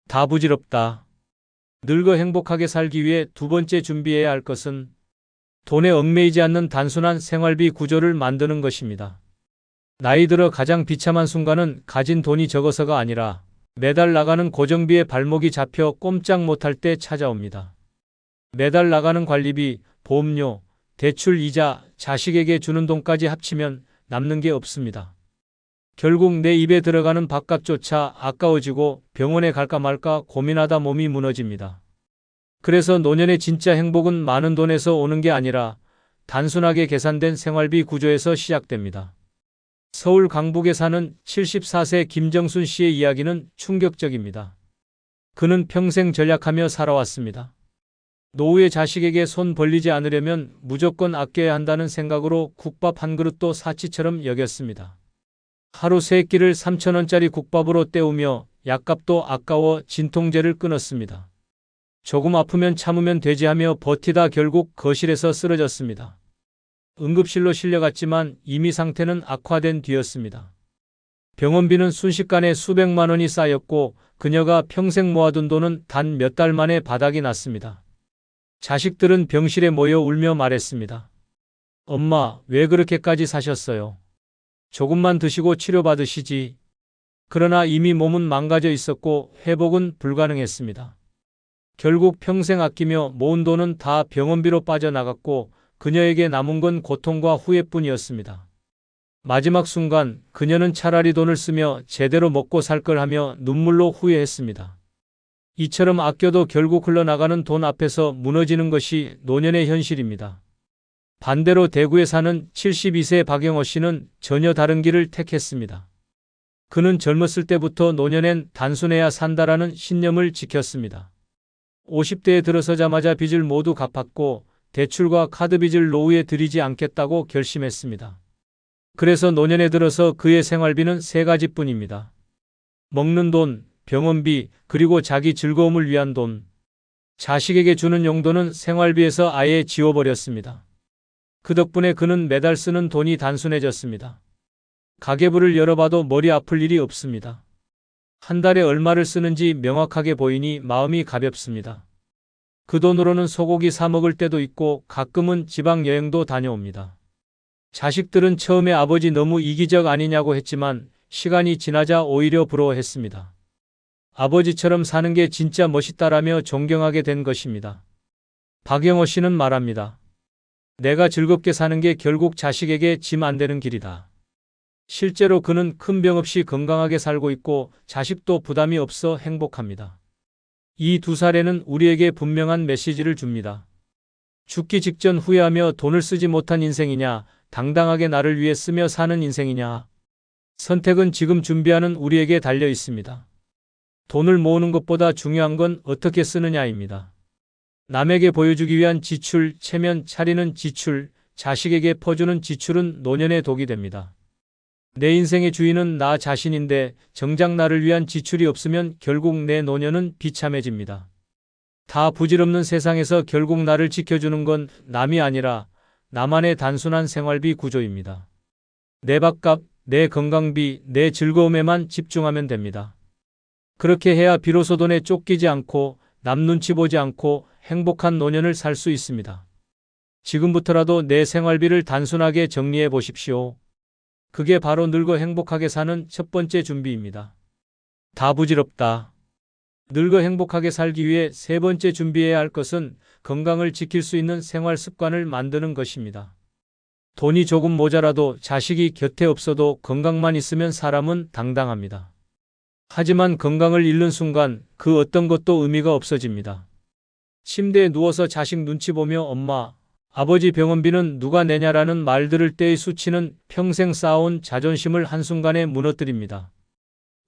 다 부질없다. 늙어 행복하게 살기 위해 두 번째 준비해야 할 것은 돈에 얽매이지 않는 단순한 생활비 구조를 만드는 것입니다. 나이 들어 가장 비참한 순간은 가진 돈이 적어서가 아니라 매달 나가는 고정비에 발목이 잡혀 꼼짝 못할 때 찾아옵니다. 매달 나가는 관리비, 보험료, 대출 이자, 자식에게 주는 돈까지 합치면 남는 게 없습니다. 결국 내 입에 들어가는 밥값조차 아까워지고 병원에 갈까 말까 고민하다 몸이 무너집니다. 그래서 노년의 진짜 행복은 많은 돈에서 오는 게 아니라 단순하게 계산된 생활비 구조에서 시작됩니다. 서울 강북에 사는 74세 김정순 씨의 이야기는 충격적입니다. 그는 평생 전략하며 살아왔습니다. 노후에 자식에게 손 벌리지 않으려면 무조건 아껴야 한다는 생각으로 국밥 한 그릇도 사치처럼 여겼습니다. 하루 3끼를 3,000원짜리 국밥으로 때우며 약값도 아까워 진통제를 끊었습니다. 조금 아프면 참으면 되지 하며 버티다 결국 거실에서 쓰러졌습니다. 응급실로 실려갔지만 이미 상태는 악화된 뒤였습니다. 병원비는 순식간에 수백만 원이 쌓였고 그녀가 평생 모아둔 돈은 단 몇 달 만에 바닥이 났습니다. 자식들은 병실에 모여 울며 말했습니다. 엄마, 왜 그렇게까지 사셨어요? 조금만 드시고 치료받으시지. 그러나 이미 몸은 망가져 있었고 회복은 불가능했습니다. 결국 평생 아끼며 모은 돈은 다 병원비로 빠져나갔고 그녀에게 남은 건 고통과 후회뿐이었습니다. 마지막 순간 그녀는 차라리 돈을 쓰며 제대로 먹고 살 걸 하며 눈물로 후회했습니다. 이처럼 아껴도 결국 흘러나가는 돈 앞에서 무너지는 것이 노년의 현실입니다. 반대로 대구에 사는 72세 박영호 씨는 전혀 다른 길을 택했습니다. 그는 젊었을 때부터 노년엔 단순해야 산다라는 신념을 지켰습니다. 50대에 들어서자마자 빚을 모두 갚았고 대출과 카드빚을 노후에 들이지 않겠다고 결심했습니다. 그래서 노년에 들어서 그의 생활비는 3가지뿐입니다. 먹는 돈, 병원비, 그리고 자기 즐거움을 위한 돈. 자식에게 주는 용도는 생활비에서 아예 지워버렸습니다. 그 덕분에 그는 매달 쓰는 돈이 단순해졌습니다. 가계부를 열어봐도 머리 아플 일이 없습니다. 한 달에 얼마를 쓰는지 명확하게 보이니 마음이 가볍습니다. 그 돈으로는 소고기 사 먹을 때도 있고 가끔은 지방 여행도 다녀옵니다. 자식들은 처음에 아버지 너무 이기적 아니냐고 했지만 시간이 지나자 오히려 부러워했습니다. 아버지처럼 사는 게 진짜 멋있다라며 존경하게 된 것입니다. 박영호 씨는 말합니다. 내가 즐겁게 사는 게 결국 자식에게 짐 안 되는 길이다. 실제로 그는 큰 병 없이 건강하게 살고 있고 자식도 부담이 없어 행복합니다. 이 두 사례는 우리에게 분명한 메시지를 줍니다. 죽기 직전 후회하며 돈을 쓰지 못한 인생이냐, 당당하게 나를 위해 쓰며 사는 인생이냐. 선택은 지금 준비하는 우리에게 달려 있습니다. 돈을 모으는 것보다 중요한 건 어떻게 쓰느냐입니다. 남에게 보여주기 위한 지출, 체면 차리는 지출, 자식에게 퍼주는 지출은 노년의 독이 됩니다. 내 인생의 주인은 나 자신인데 정작 나를 위한 지출이 없으면 결국 내 노년은 비참해집니다. 다 부질없는 세상에서 결국 나를 지켜주는 건 남이 아니라 나만의 단순한 생활비 구조입니다. 내 밥값, 내 건강비, 내 즐거움에만 집중하면 됩니다. 그렇게 해야 비로소 돈에 쫓기지 않고 남 눈치 보지 않고 행복한 노년을 살 수 있습니다. 지금부터라도 내 생활비를 단순하게 정리해 보십시오. 그게 바로 늙어 행복하게 사는 첫 번째 준비입니다. 다 부질없다. 늙어 행복하게 살기 위해 세 번째 준비해야 할 것은 건강을 지킬 수 있는 생활 습관을 만드는 것입니다. 돈이 조금 모자라도 자식이 곁에 없어도 건강만 있으면 사람은 당당합니다. 하지만 건강을 잃는 순간 그 어떤 것도 의미가 없어집니다. 침대에 누워서 자식 눈치 보며 엄마, 아버지 병원비는 누가 내냐라는 말 들을 때의 수치는 평생 쌓아온 자존심을 한순간에 무너뜨립니다.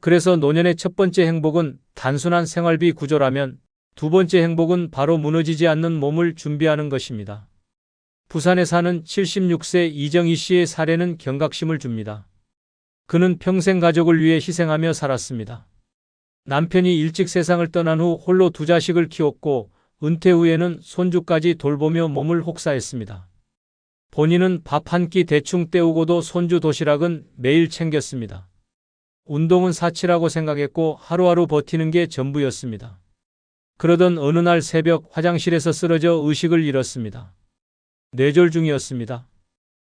그래서 노년의 첫 번째 행복은 단순한 생활비 구조라면 두 번째 행복은 바로 무너지지 않는 몸을 준비하는 것입니다. 부산에 사는 76세 이정희 씨의 사례는 경각심을 줍니다. 그는 평생 가족을 위해 희생하며 살았습니다. 남편이 일찍 세상을 떠난 후 홀로 두 자식을 키웠고 은퇴 후에는 손주까지 돌보며 몸을 혹사했습니다. 본인은 밥 한 끼 대충 때우고도 손주 도시락은 매일 챙겼습니다. 운동은 사치라고 생각했고 하루하루 버티는 게 전부였습니다. 그러던 어느 날 새벽 화장실에서 쓰러져 의식을 잃었습니다. 뇌졸 중이었습니다.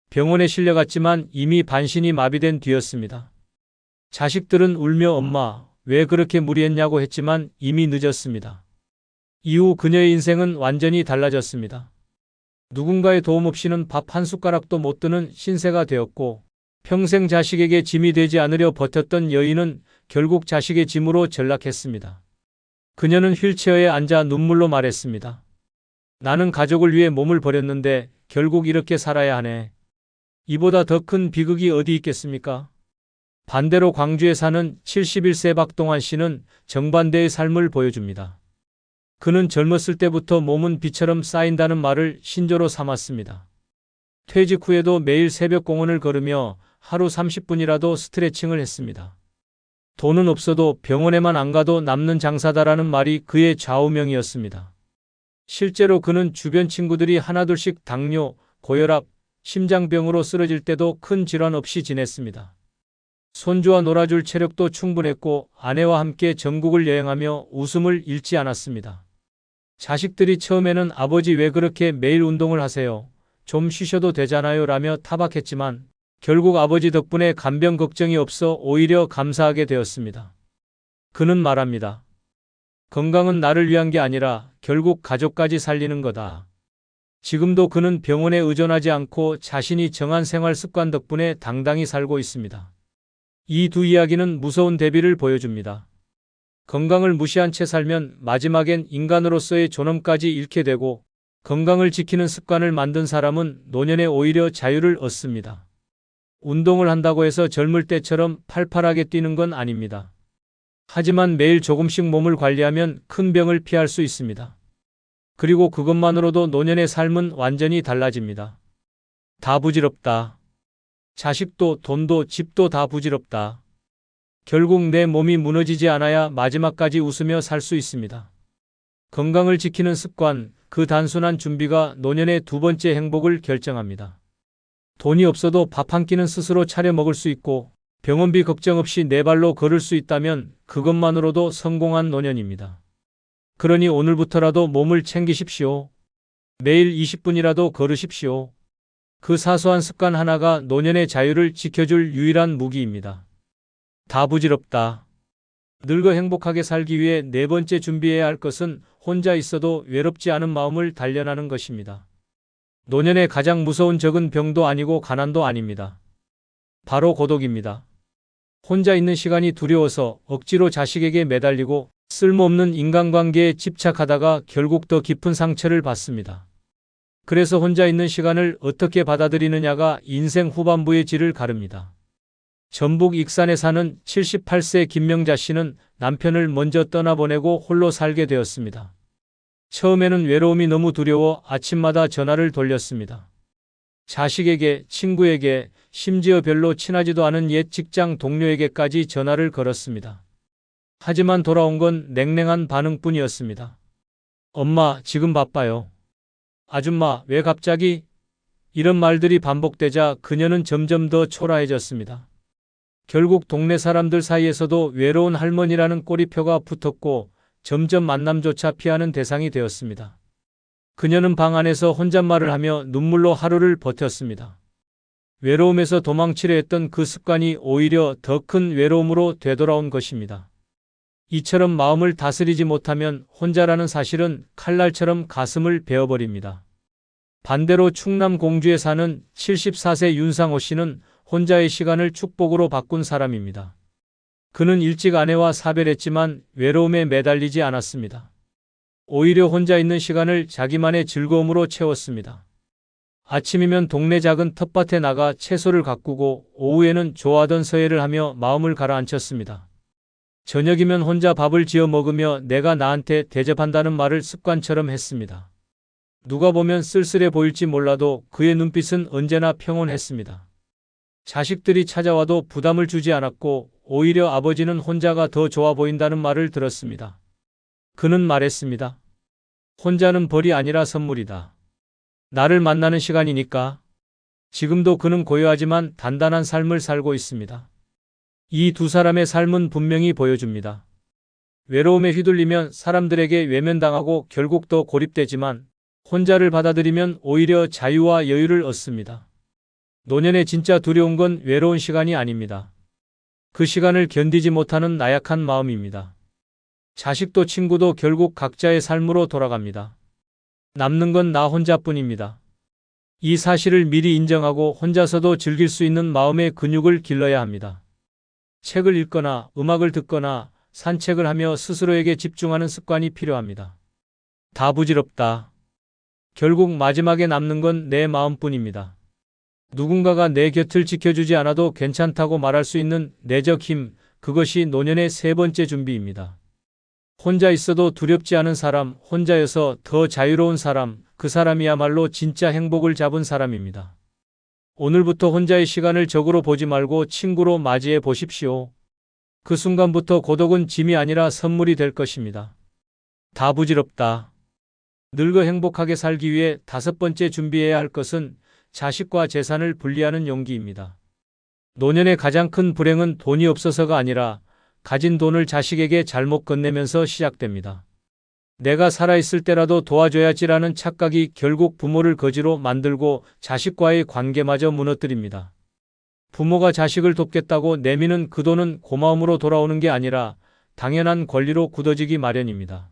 병원에 실려갔지만 이미 반신이 마비된 뒤였습니다. 자식들은 울며 엄마, 왜 그렇게 무리했냐고 했지만 이미 늦었습니다. 이후 그녀의 인생은 완전히 달라졌습니다. 누군가의 도움 없이는 밥 한 숟가락도 못 드는 신세가 되었고 평생 자식에게 짐이 되지 않으려 버텼던 여인은 결국 자식의 짐으로 전락했습니다. 그녀는 휠체어에 앉아 눈물로 말했습니다. 나는 가족을 위해 몸을 버렸는데 결국 이렇게 살아야 하네. 이보다 더 큰 비극이 어디 있겠습니까? 반대로 광주에 사는 71세 박동환 씨는 정반대의 삶을 보여줍니다. 그는 젊었을 때부터 몸은 비처럼 쌓인다는 말을 신조로 삼았습니다. 퇴직 후에도 매일 새벽 공원을 걸으며 하루 30분이라도 스트레칭을 했습니다. 돈은 없어도 병원에만 안 가도 남는 장사다라는 말이 그의 좌우명이었습니다. 실제로 그는 주변 친구들이 하나둘씩 당뇨, 고혈압, 심장병으로 쓰러질 때도 큰 질환 없이 지냈습니다. 손주와 놀아줄 체력도 충분했고 아내와 함께 전국을 여행하며 웃음을 잃지 않았습니다. 자식들이 처음에는 아버지 왜 그렇게 매일 운동을 하세요? 좀 쉬셔도 되잖아요 라며 타박했지만 결국 아버지 덕분에 간병 걱정이 없어 오히려 감사하게 되었습니다. 그는 말합니다. 건강은 나를 위한 게 아니라 결국 가족까지 살리는 거다. 지금도 그는 병원에 의존하지 않고 자신이 정한 생활 습관 덕분에 당당히 살고 있습니다. 이 두 이야기는 무서운 대비를 보여줍니다. 건강을 무시한 채 살면 마지막엔 인간으로서의 존엄까지 잃게 되고 건강을 지키는 습관을 만든 사람은 노년에 오히려 자유를 얻습니다. 운동을 한다고 해서 젊을 때처럼 팔팔하게 뛰는 건 아닙니다. 하지만 매일 조금씩 몸을 관리하면 큰 병을 피할 수 있습니다. 그리고 그것만으로도 노년의 삶은 완전히 달라집니다. 다 부질없다. 자식도 돈도 집도 다 부질없다. 결국 내 몸이 무너지지 않아야 마지막까지 웃으며 살 수 있습니다. 건강을 지키는 습관, 그 단순한 준비가 노년의 두 번째 행복을 결정합니다. 돈이 없어도 밥 한 끼는 스스로 차려 먹을 수 있고 병원비 걱정 없이 네 발로 걸을 수 있다면 그것만으로도 성공한 노년입니다. 그러니 오늘부터라도 몸을 챙기십시오. 매일 20분이라도 걸으십시오. 그 사소한 습관 하나가 노년의 자유를 지켜줄 유일한 무기입니다. 다 부질없다. 늙어 행복하게 살기 위해 네 번째 준비해야 할 것은 혼자 있어도 외롭지 않은 마음을 단련하는 것입니다. 노년의 가장 무서운 적은 병도 아니고 가난도 아닙니다. 바로 고독입니다. 혼자 있는 시간이 두려워서 억지로 자식에게 매달리고 쓸모없는 인간관계에 집착하다가 결국 더 깊은 상처를 받습니다. 그래서 혼자 있는 시간을 어떻게 받아들이느냐가 인생 후반부의 질을 가릅니다. 전북 익산에 사는 78세 김명자 씨는 남편을 먼저 떠나보내고 홀로 살게 되었습니다. 처음에는 외로움이 너무 두려워 아침마다 전화를 돌렸습니다. 자식에게, 친구에게, 심지어 별로 친하지도 않은 옛 직장 동료에게까지 전화를 걸었습니다. 하지만 돌아온 건 냉랭한 반응뿐이었습니다. 엄마, 지금 바빠요. 아줌마, 왜 갑자기? 이런 말들이 반복되자 그녀는 점점 더 초라해졌습니다. 결국 동네 사람들 사이에서도 외로운 할머니라는 꼬리표가 붙었고 점점 만남조차 피하는 대상이 되었습니다. 그녀는 방 안에서 혼잣말을 하며 눈물로 하루를 버텼습니다. 외로움에서 도망치려 했던 그 습관이 오히려 더 큰 외로움으로 되돌아온 것입니다. 이처럼 마음을 다스리지 못하면 혼자라는 사실은 칼날처럼 가슴을 베어버립니다. 반대로 충남 공주에 사는 74세 윤상호 씨는 혼자의 시간을 축복으로 바꾼 사람입니다. 그는 일찍 아내와 사별했지만 외로움에 매달리지 않았습니다. 오히려 혼자 있는 시간을 자기만의 즐거움으로 채웠습니다. 아침이면 동네 작은 텃밭에 나가 채소를 가꾸고 오후에는 좋아하던 서예를 하며 마음을 가라앉혔습니다. 저녁이면 혼자 밥을 지어 먹으며 내가 나한테 대접한다는 말을 습관처럼 했습니다. 누가 보면 쓸쓸해 보일지 몰라도 그의 눈빛은 언제나 평온했습니다. 자식들이 찾아와도 부담을 주지 않았고 오히려 아버지는 혼자가 더 좋아 보인다는 말을 들었습니다. 그는 말했습니다. 혼자는 벌이 아니라 선물이다. 나를 만나는 시간이니까. 지금도 그는 고요하지만 단단한 삶을 살고 있습니다. 이 두 사람의 삶은 분명히 보여줍니다. 외로움에 휘둘리면 사람들에게 외면당하고 결국 더 고립되지만 혼자를 받아들이면 오히려 자유와 여유를 얻습니다. 노년에 진짜 두려운 건 외로운 시간이 아닙니다. 그 시간을 견디지 못하는 나약한 마음입니다. 자식도 친구도 결국 각자의 삶으로 돌아갑니다. 남는 건 나 혼자뿐입니다. 이 사실을 미리 인정하고 혼자서도 즐길 수 있는 마음의 근육을 길러야 합니다. 책을 읽거나 음악을 듣거나 산책을 하며 스스로에게 집중하는 습관이 필요합니다. 다 부질없다. 결국 마지막에 남는 건 내 마음뿐입니다. 누군가가 내 곁을 지켜주지 않아도 괜찮다고 말할 수 있는 내적 힘, 그것이 노년의 세 번째 준비입니다. 혼자 있어도 두렵지 않은 사람, 혼자여서 더 자유로운 사람, 그 사람이야말로 진짜 행복을 잡은 사람입니다. 오늘부터 혼자의 시간을 적으로 보지 말고 친구로 맞이해 보십시오. 그 순간부터 고독은 짐이 아니라 선물이 될 것입니다. 다 부질없다. 늙어 행복하게 살기 위해 다섯 번째 준비해야 할 것은 자식과 재산을 분리하는 용기입니다. 노년의 가장 큰 불행은 돈이 없어서가 아니라 가진 돈을 자식에게 잘못 건네면서 시작됩니다. 내가 살아있을 때라도 도와줘야지라는 착각이 결국 부모를 거지로 만들고 자식과의 관계마저 무너뜨립니다. 부모가 자식을 돕겠다고 내미는 그 돈은 고마움으로 돌아오는 게 아니라 당연한 권리로 굳어지기 마련입니다.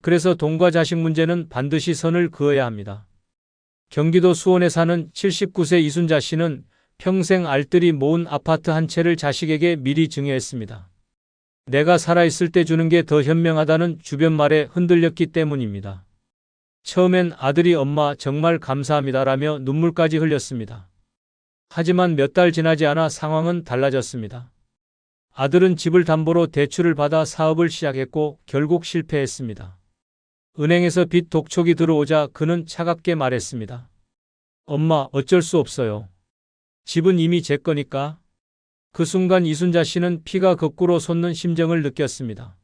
그래서 돈과 자식 문제는 반드시 선을 그어야 합니다. 경기도 수원에 사는 79세 이순자 씨는 평생 알뜰히 모은 아파트 한 채를 자식에게 미리 증여했습니다. 내가 살아있을 때 주는 게 더 현명하다는 주변 말에 흔들렸기 때문입니다. 처음엔 아들이 엄마 정말 감사합니다라며 눈물까지 흘렸습니다. 하지만 몇 달 지나지 않아 상황은 달라졌습니다. 아들은 집을 담보로 대출을 받아 사업을 시작했고 결국 실패했습니다. 은행에서 빚 독촉이 들어오자 그는 차갑게 말했습니다. 엄마, 어쩔 수 없어요. 집은 이미 제 거니까. 그 순간 이순자 씨는 피가 거꾸로 솟는 심정을 느꼈습니다.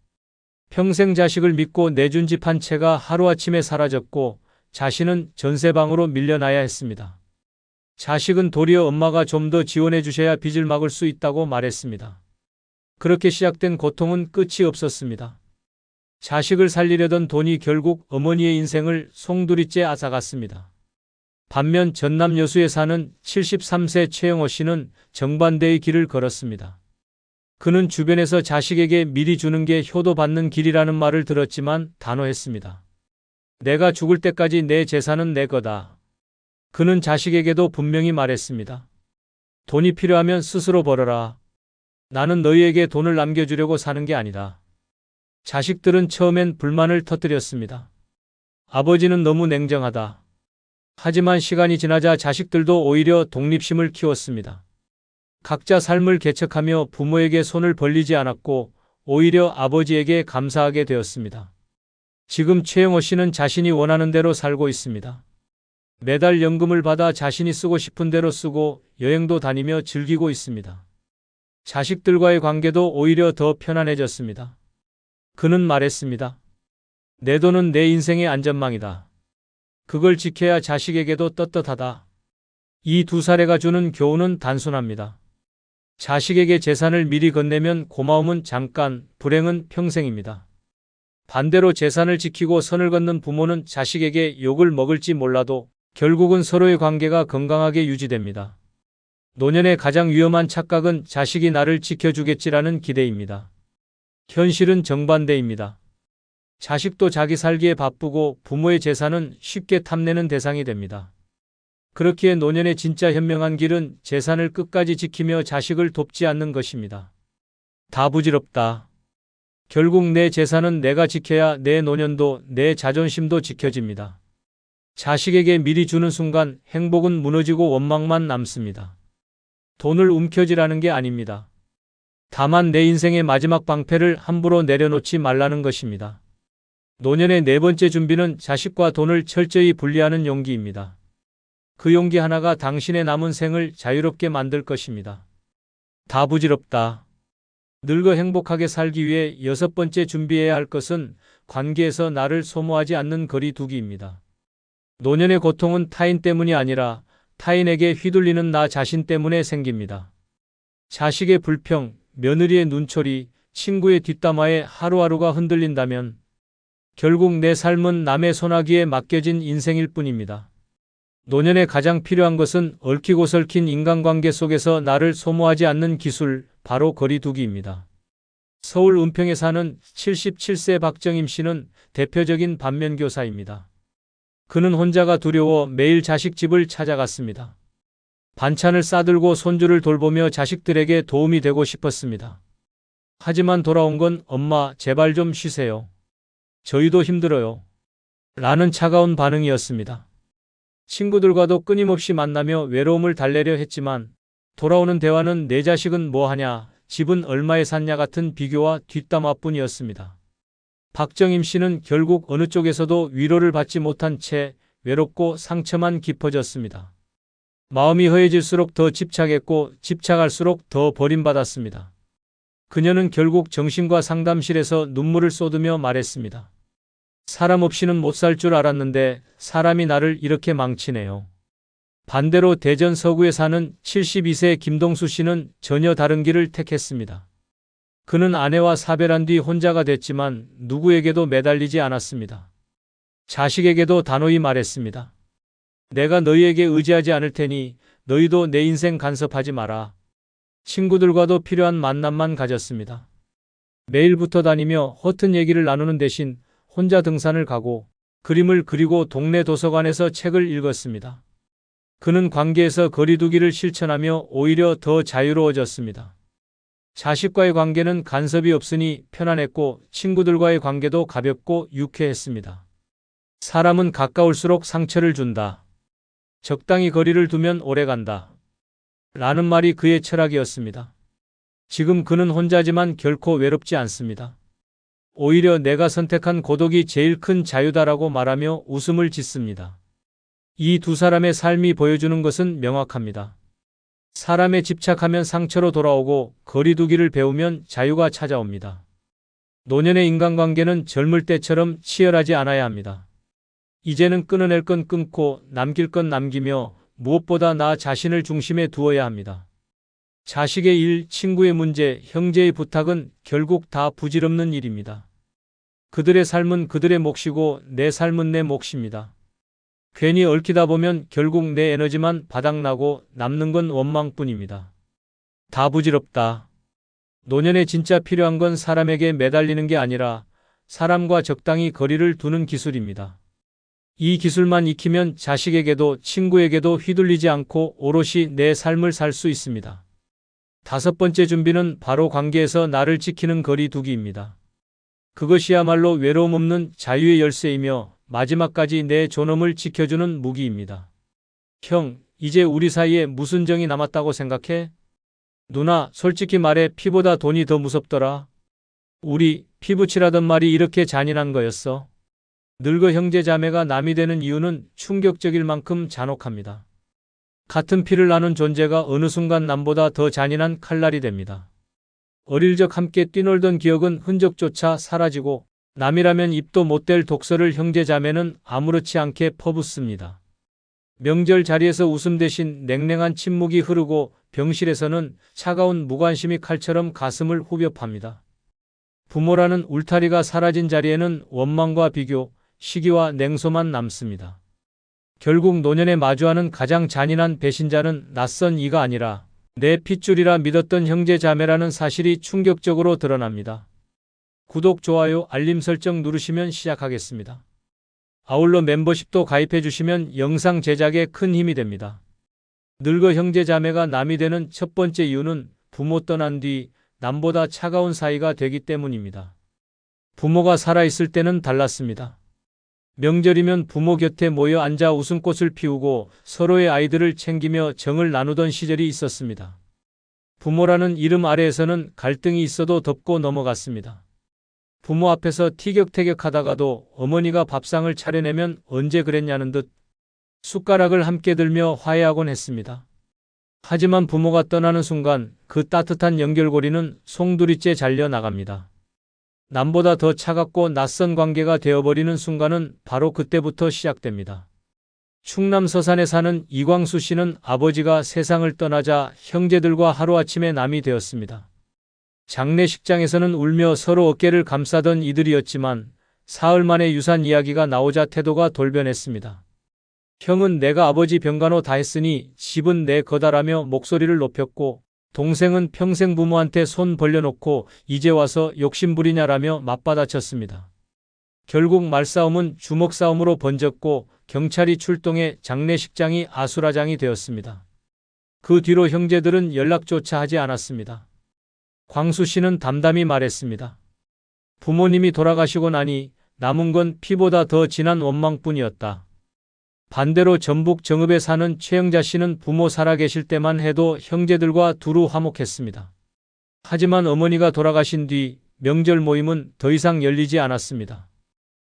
평생 자식을 믿고 내준 집 한 채가 하루아침에 사라졌고 자신은 전세방으로 밀려나야 했습니다. 자식은 도리어 엄마가 좀 더 지원해 주셔야 빚을 막을 수 있다고 말했습니다. 그렇게 시작된 고통은 끝이 없었습니다. 자식을 살리려던 돈이 결국 어머니의 인생을 송두리째 앗아갔습니다. 반면 전남 여수에 사는 73세 최영호 씨는 정반대의 길을 걸었습니다. 그는 주변에서 자식에게 미리 주는 게 효도받는 길이라는 말을 들었지만 단호했습니다. 내가 죽을 때까지 내 재산은 내 거다. 그는 자식에게도 분명히 말했습니다. 돈이 필요하면 스스로 벌어라. 나는 너희에게 돈을 남겨주려고 사는 게 아니다. 자식들은 처음엔 불만을 터뜨렸습니다. 아버지는 너무 냉정하다. 하지만 시간이 지나자 자식들도 오히려 독립심을 키웠습니다. 각자 삶을 개척하며 부모에게 손을 벌리지 않았고 오히려 아버지에게 감사하게 되었습니다. 지금 최영호 씨는 자신이 원하는 대로 살고 있습니다. 매달 연금을 받아 자신이 쓰고 싶은 대로 쓰고 여행도 다니며 즐기고 있습니다. 자식들과의 관계도 오히려 더 편안해졌습니다. 그는 말했습니다. 내 돈은 내 인생의 안전망이다. 그걸 지켜야 자식에게도 떳떳하다. 이 두 사례가 주는 교훈은 단순합니다. 자식에게 재산을 미리 건네면 고마움은 잠깐, 불행은 평생입니다. 반대로 재산을 지키고 선을 긋는 부모는 자식에게 욕을 먹을지 몰라도 결국은 서로의 관계가 건강하게 유지됩니다. 노년의 가장 위험한 착각은 자식이 나를 지켜주겠지라는 기대입니다. 현실은 정반대입니다. 자식도 자기 살기에 바쁘고 부모의 재산은 쉽게 탐내는 대상이 됩니다. 그렇기에 노년의 진짜 현명한 길은 재산을 끝까지 지키며 자식을 돕지 않는 것입니다. 다 부질없다. 결국 내 재산은 내가 지켜야 내 노년도 내 자존심도 지켜집니다. 자식에게 미리 주는 순간 행복은 무너지고 원망만 남습니다. 돈을 움켜쥐라는 게 아닙니다. 다만 내 인생의 마지막 방패를 함부로 내려놓지 말라는 것입니다. 노년의 네 번째 준비는 자식과 돈을 철저히 분리하는 용기입니다. 그 용기 하나가 당신의 남은 생을 자유롭게 만들 것입니다. 다 부질없다. 늙어 행복하게 살기 위해 여섯 번째 준비해야 할 것은 관계에서 나를 소모하지 않는 거리 두기입니다. 노년의 고통은 타인 때문이 아니라 타인에게 휘둘리는 나 자신 때문에 생깁니다. 자식의 불평, 며느리의 눈초리, 친구의 뒷담화에 하루하루가 흔들린다면 결국 내 삶은 남의 소나기에 맡겨진 인생일 뿐입니다. 노년에 가장 필요한 것은 얽히고 설킨 인간관계 속에서 나를 소모하지 않는 기술, 바로 거리두기입니다. 서울 은평에 사는 77세 박정임 씨는 대표적인 반면교사입니다. 그는 혼자가 두려워 매일 자식 집을 찾아갔습니다. 반찬을 싸들고 손주를 돌보며 자식들에게 도움이 되고 싶었습니다. 하지만 돌아온 건 엄마, 제발 좀 쉬세요. 저희도 힘들어요. 라는 차가운 반응이었습니다. 친구들과도 끊임없이 만나며 외로움을 달래려 했지만 돌아오는 대화는 내 자식은 뭐 하냐, 집은 얼마에 샀냐 같은 비교와 뒷담화뿐이었습니다. 박정임 씨는 결국 어느 쪽에서도 위로를 받지 못한 채 외롭고 상처만 깊어졌습니다. 마음이 허해질수록 더 집착했고 집착할수록 더 버림받았습니다. 그녀는 결국 정신과 상담실에서 눈물을 쏟으며 말했습니다. 사람 없이는 못 살 줄 알았는데 사람이 나를 이렇게 망치네요. 반대로 대전 서구에 사는 72세 김동수 씨는 전혀 다른 길을 택했습니다. 그는 아내와 사별한 뒤 혼자가 됐지만 누구에게도 매달리지 않았습니다. 자식에게도 단호히 말했습니다. 내가 너희에게 의지하지 않을 테니 너희도 내 인생 간섭하지 마라. 친구들과도 필요한 만남만 가졌습니다. 매일 붙어 다니며 허튼 얘기를 나누는 대신 혼자 등산을 가고 그림을 그리고 동네 도서관에서 책을 읽었습니다. 그는 관계에서 거리두기를 실천하며 오히려 더 자유로워졌습니다. 자식과의 관계는 간섭이 없으니 편안했고 친구들과의 관계도 가볍고 유쾌했습니다. 사람은 가까울수록 상처를 준다. 적당히 거리를 두면 오래간다. 라는 말이 그의 철학이었습니다. 지금 그는 혼자지만 결코 외롭지 않습니다. 오히려 내가 선택한 고독이 제일 큰 자유다라고 말하며 웃음을 짓습니다. 이 두 사람의 삶이 보여주는 것은 명확합니다. 사람에 집착하면 상처로 돌아오고 거리두기를 배우면 자유가 찾아옵니다. 노년의 인간관계는 젊을 때처럼 치열하지 않아야 합니다. 이제는 끊어낼 건 끊고 남길 건 남기며 무엇보다 나 자신을 중심에 두어야 합니다. 자식의 일, 친구의 문제, 형제의 부탁은 결국 다 부질없는 일입니다. 그들의 삶은 그들의 몫이고 내 삶은 내 몫입니다. 괜히 얽히다 보면 결국 내 에너지만 바닥나고 남는 건 원망뿐입니다. 다 부질없다. 노년에 진짜 필요한 건 사람에게 매달리는 게 아니라 사람과 적당히 거리를 두는 기술입니다. 이 기술만 익히면 자식에게도 친구에게도 휘둘리지 않고 오롯이 내 삶을 살 수 있습니다. 다섯 번째 준비는 바로 관계에서 나를 지키는 거리 두기입니다. 그것이야말로 외로움 없는 자유의 열쇠이며 마지막까지 내 존엄을 지켜주는 무기입니다. 형, 이제 우리 사이에 무슨 정이 남았다고 생각해? 누나, 솔직히 말해 피보다 돈이 더 무섭더라. 우리 피부치라던 말이 이렇게 잔인한 거였어. 늙어 형제 자매가 남이 되는 이유는 충격적일 만큼 잔혹합니다. 같은 피를 나눈 존재가 어느 순간 남보다 더 잔인한 칼날이 됩니다. 어릴 적 함께 뛰놀던 기억은 흔적조차 사라지고 남이라면 입도 못 댈 독서를 형제 자매는 아무렇지 않게 퍼붓습니다. 명절 자리에서 웃음 대신 냉랭한 침묵이 흐르고 병실에서는 차가운 무관심이 칼처럼 가슴을 후벼 팝니다. 부모라는 울타리가 사라진 자리에는 원망과 비교, 시기와 냉소만 남습니다. 결국 노년에 마주하는 가장 잔인한 배신자는 낯선 이가 아니라 내 핏줄이라 믿었던 형제 자매라는 사실이 충격적으로 드러납니다. 구독, 좋아요, 알림 설정 누르시면 시작하겠습니다. 아울러 멤버십도 가입해 주시면 영상 제작에 큰 힘이 됩니다. 늙어 형제 자매가 남이 되는 첫 번째 이유는 부모 떠난 뒤 남보다 차가운 사이가 되기 때문입니다. 부모가 살아있을 때는 달랐습니다. 명절이면 부모 곁에 모여 앉아 웃음꽃을 피우고 서로의 아이들을 챙기며 정을 나누던 시절이 있었습니다. 부모라는 이름 아래에서는 갈등이 있어도 덮고 넘어갔습니다. 부모 앞에서 티격태격하다가도 어머니가 밥상을 차려내면 언제 그랬냐는 듯 숟가락을 함께 들며 화해하곤 했습니다. 하지만 부모가 떠나는 순간 그 따뜻한 연결고리는 송두리째 잘려 나갑니다. 남보다 더 차갑고 낯선 관계가 되어버리는 순간은 바로 그때부터 시작됩니다. 충남 서산에 사는 이광수 씨는 아버지가 세상을 떠나자 형제들과 하루아침에 남이 되었습니다. 장례식장에서는 울며 서로 어깨를 감싸던 이들이었지만 사흘 만에 유산 이야기가 나오자 태도가 돌변했습니다. 형은 내가 아버지 병간호 다 했으니 집은 내 거다라며 목소리를 높였고, 동생은 평생 부모한테 손 벌려놓고 이제 와서 욕심부리냐라며 맞받아쳤습니다. 결국 말싸움은 주먹싸움으로 번졌고 경찰이 출동해 장례식장이 아수라장이 되었습니다. 그 뒤로 형제들은 연락조차 하지 않았습니다. 광수 씨는 담담히 말했습니다. 부모님이 돌아가시고 나니 남은 건 피보다 더 진한 원망뿐이었다. 반대로 전북 정읍에 사는 최영자 씨는 부모 살아계실 때만 해도 형제들과 두루 화목했습니다. 하지만 어머니가 돌아가신 뒤 명절 모임은 더 이상 열리지 않았습니다.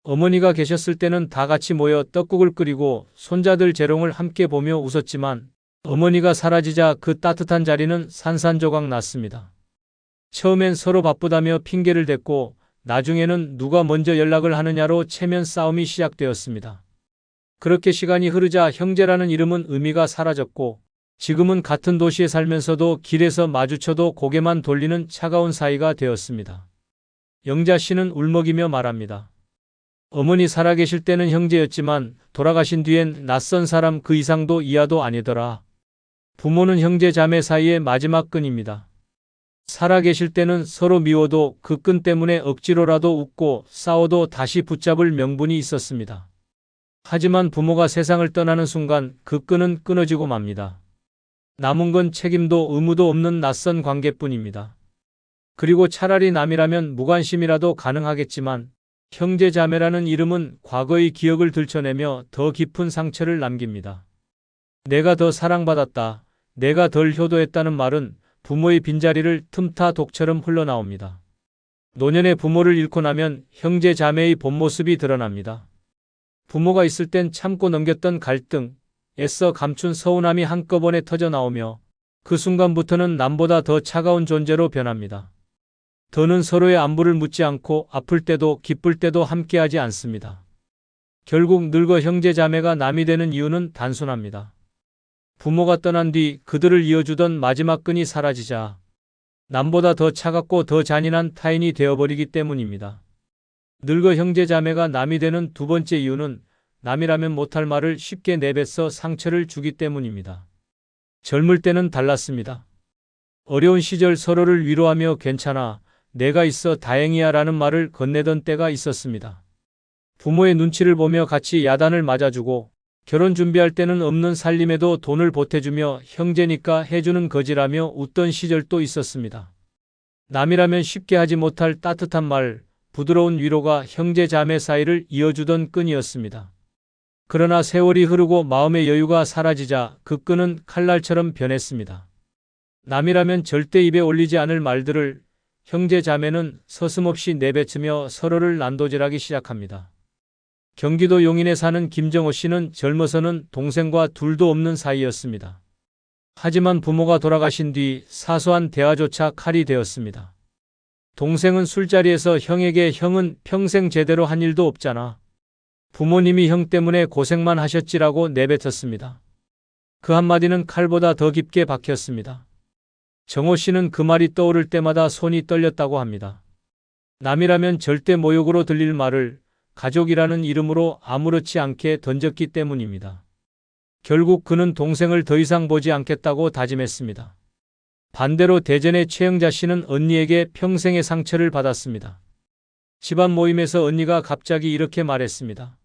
어머니가 계셨을 때는 다 같이 모여 떡국을 끓이고 손자들 재롱을 함께 보며 웃었지만 어머니가 사라지자 그 따뜻한 자리는 산산조각 났습니다. 처음엔 서로 바쁘다며 핑계를 댔고 나중에는 누가 먼저 연락을 하느냐로 체면 싸움이 시작되었습니다. 그렇게 시간이 흐르자 형제라는 이름은 의미가 사라졌고 지금은 같은 도시에 살면서도 길에서 마주쳐도 고개만 돌리는 차가운 사이가 되었습니다. 영자 씨는 울먹이며 말합니다. 어머니 살아계실 때는 형제였지만 돌아가신 뒤엔 낯선 사람 그 이상도 이하도 아니더라. 부모는 형제 자매 사이의 마지막 끈입니다. 살아계실 때는 서로 미워도 그 끈 때문에 억지로라도 웃고 싸워도 다시 붙잡을 명분이 있었습니다. 하지만 부모가 세상을 떠나는 순간 그 끈은 끊어지고 맙니다. 남은 건 책임도 의무도 없는 낯선 관계뿐입니다. 그리고 차라리 남이라면 무관심이라도 가능하겠지만 형제 자매라는 이름은 과거의 기억을 들춰내며 더 깊은 상처를 남깁니다. 내가 더 사랑받았다, 내가 덜 효도했다는 말은 부모의 빈자리를 틈타 독처럼 흘러나옵니다. 노년의 부모를 잃고 나면 형제 자매의 본 모습이 드러납니다. 부모가 있을 땐 참고 넘겼던 갈등, 애써 감춘 서운함이 한꺼번에 터져나오며 그 순간부터는 남보다 더 차가운 존재로 변합니다. 더는 서로의 안부를 묻지 않고 아플 때도 기쁠 때도 함께하지 않습니다. 결국 늙어 형제 자매가 남이 되는 이유는 단순합니다. 부모가 떠난 뒤 그들을 이어주던 마지막 끈이 사라지자 남보다 더 차갑고 더 잔인한 타인이 되어버리기 때문입니다. 늙어 형제 자매가 남이 되는 두 번째 이유는 남이라면 못할 말을 쉽게 내뱉어 상처를 주기 때문입니다. 젊을 때는 달랐습니다. 어려운 시절 서로를 위로하며 괜찮아, 내가 있어 다행이야 라는 말을 건네던 때가 있었습니다. 부모의 눈치를 보며 같이 야단을 맞아주고 결혼 준비할 때는 없는 살림에도 돈을 보태주며 형제니까 해주는 거지라며 웃던 시절도 있었습니다. 남이라면 쉽게 하지 못할 따뜻한 말, 부드러운 위로가 형제 자매 사이를 이어주던 끈이었습니다. 그러나 세월이 흐르고 마음의 여유가 사라지자 그 끈은 칼날처럼 변했습니다. 남이라면 절대 입에 올리지 않을 말들을 형제 자매는 서슴없이 내뱉으며 서로를 난도질하기 시작합니다. 경기도 용인에 사는 김정호 씨는 젊어서는 동생과 둘도 없는 사이였습니다. 하지만 부모가 돌아가신 뒤 사소한 대화조차 칼이 되었습니다. 동생은 술자리에서 형에게 형은 평생 제대로 한 일도 없잖아. 부모님이 형 때문에 고생만 하셨지라고 내뱉었습니다. 그 한마디는 칼보다 더 깊게 박혔습니다. 정호 씨는 그 말이 떠오를 때마다 손이 떨렸다고 합니다. 남이라면 절대 모욕으로 들릴 말을 가족이라는 이름으로 아무렇지 않게 던졌기 때문입니다. 결국 그는 동생을 더 이상 보지 않겠다고 다짐했습니다. 반대로 대전의 최영자 씨는 언니에게 평생의 상처를 받았습니다. 집안 모임에서 언니가 갑자기 이렇게 말했습니다.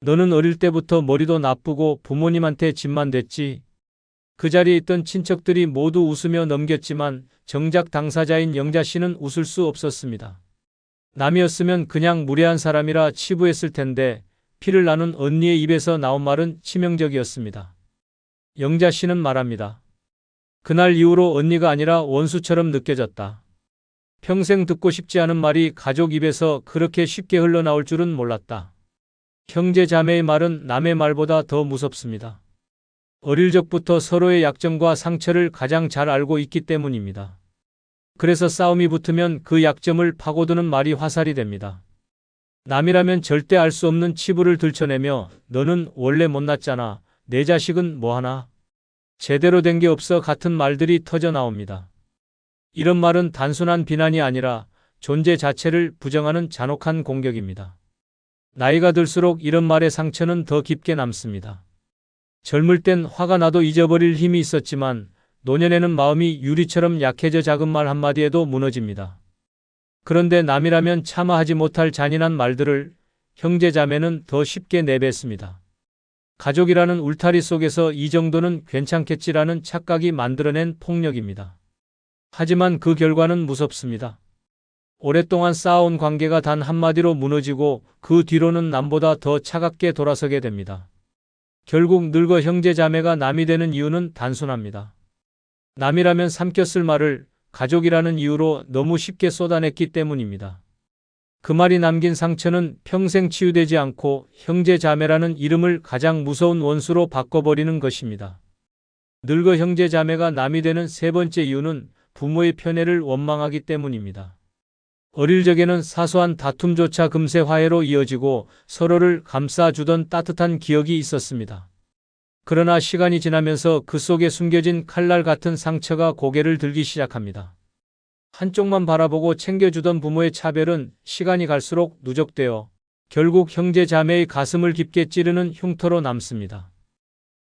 너는 어릴 때부터 머리도 나쁘고 부모님한테 집만 됐지. 그 자리에 있던 친척들이 모두 웃으며 넘겼지만 정작 당사자인 영자 씨는 웃을 수 없었습니다. 남이었으면 그냥 무례한 사람이라 치부했을 텐데 피를 나눈 언니의 입에서 나온 말은 치명적이었습니다. 영자 씨는 말합니다. 그날 이후로 언니가 아니라 원수처럼 느껴졌다. 평생 듣고 싶지 않은 말이 가족 입에서 그렇게 쉽게 흘러나올 줄은 몰랐다. 형제 자매의 말은 남의 말보다 더 무섭습니다. 어릴 적부터 서로의 약점과 상처를 가장 잘 알고 있기 때문입니다. 그래서 싸움이 붙으면 그 약점을 파고드는 말이 화살이 됩니다. 남이라면 절대 알 수 없는 치부를 들춰내며 너는 원래 못났잖아. 내 자식은 뭐하나? 제대로 된 게 없어 같은 말들이 터져 나옵니다. 이런 말은 단순한 비난이 아니라 존재 자체를 부정하는 잔혹한 공격입니다. 나이가 들수록 이런 말의 상처는 더 깊게 남습니다. 젊을 땐 화가 나도 잊어버릴 힘이 있었지만 노년에는 마음이 유리처럼 약해져 작은 말 한마디에도 무너집니다. 그런데 남이라면 차마 하지 못할 잔인한 말들을 형제 자매는 더 쉽게 내뱉습니다. 가족이라는 울타리 속에서 이 정도는 괜찮겠지라는 착각이 만들어낸 폭력입니다. 하지만 그 결과는 무섭습니다. 오랫동안 쌓아온 관계가 단 한마디로 무너지고 그 뒤로는 남보다 더 차갑게 돌아서게 됩니다. 결국 늙어 형제 자매가 남이 되는 이유는 단순합니다. 남이라면 삼켰을 말을 가족이라는 이유로 너무 쉽게 쏟아냈기 때문입니다. 그 말이 남긴 상처는 평생 치유되지 않고 형제 자매라는 이름을 가장 무서운 원수로 바꿔버리는 것입니다. 늙어 형제 자매가 남이 되는 세 번째 이유는 부모의 편애를 원망하기 때문입니다. 어릴 적에는 사소한 다툼조차 금세 화해로 이어지고 서로를 감싸주던 따뜻한 기억이 있었습니다. 그러나 시간이 지나면서 그 속에 숨겨진 칼날 같은 상처가 고개를 들기 시작합니다. 한쪽만 바라보고 챙겨주던 부모의 차별은 시간이 갈수록 누적되어 결국 형제 자매의 가슴을 깊게 찌르는 흉터로 남습니다.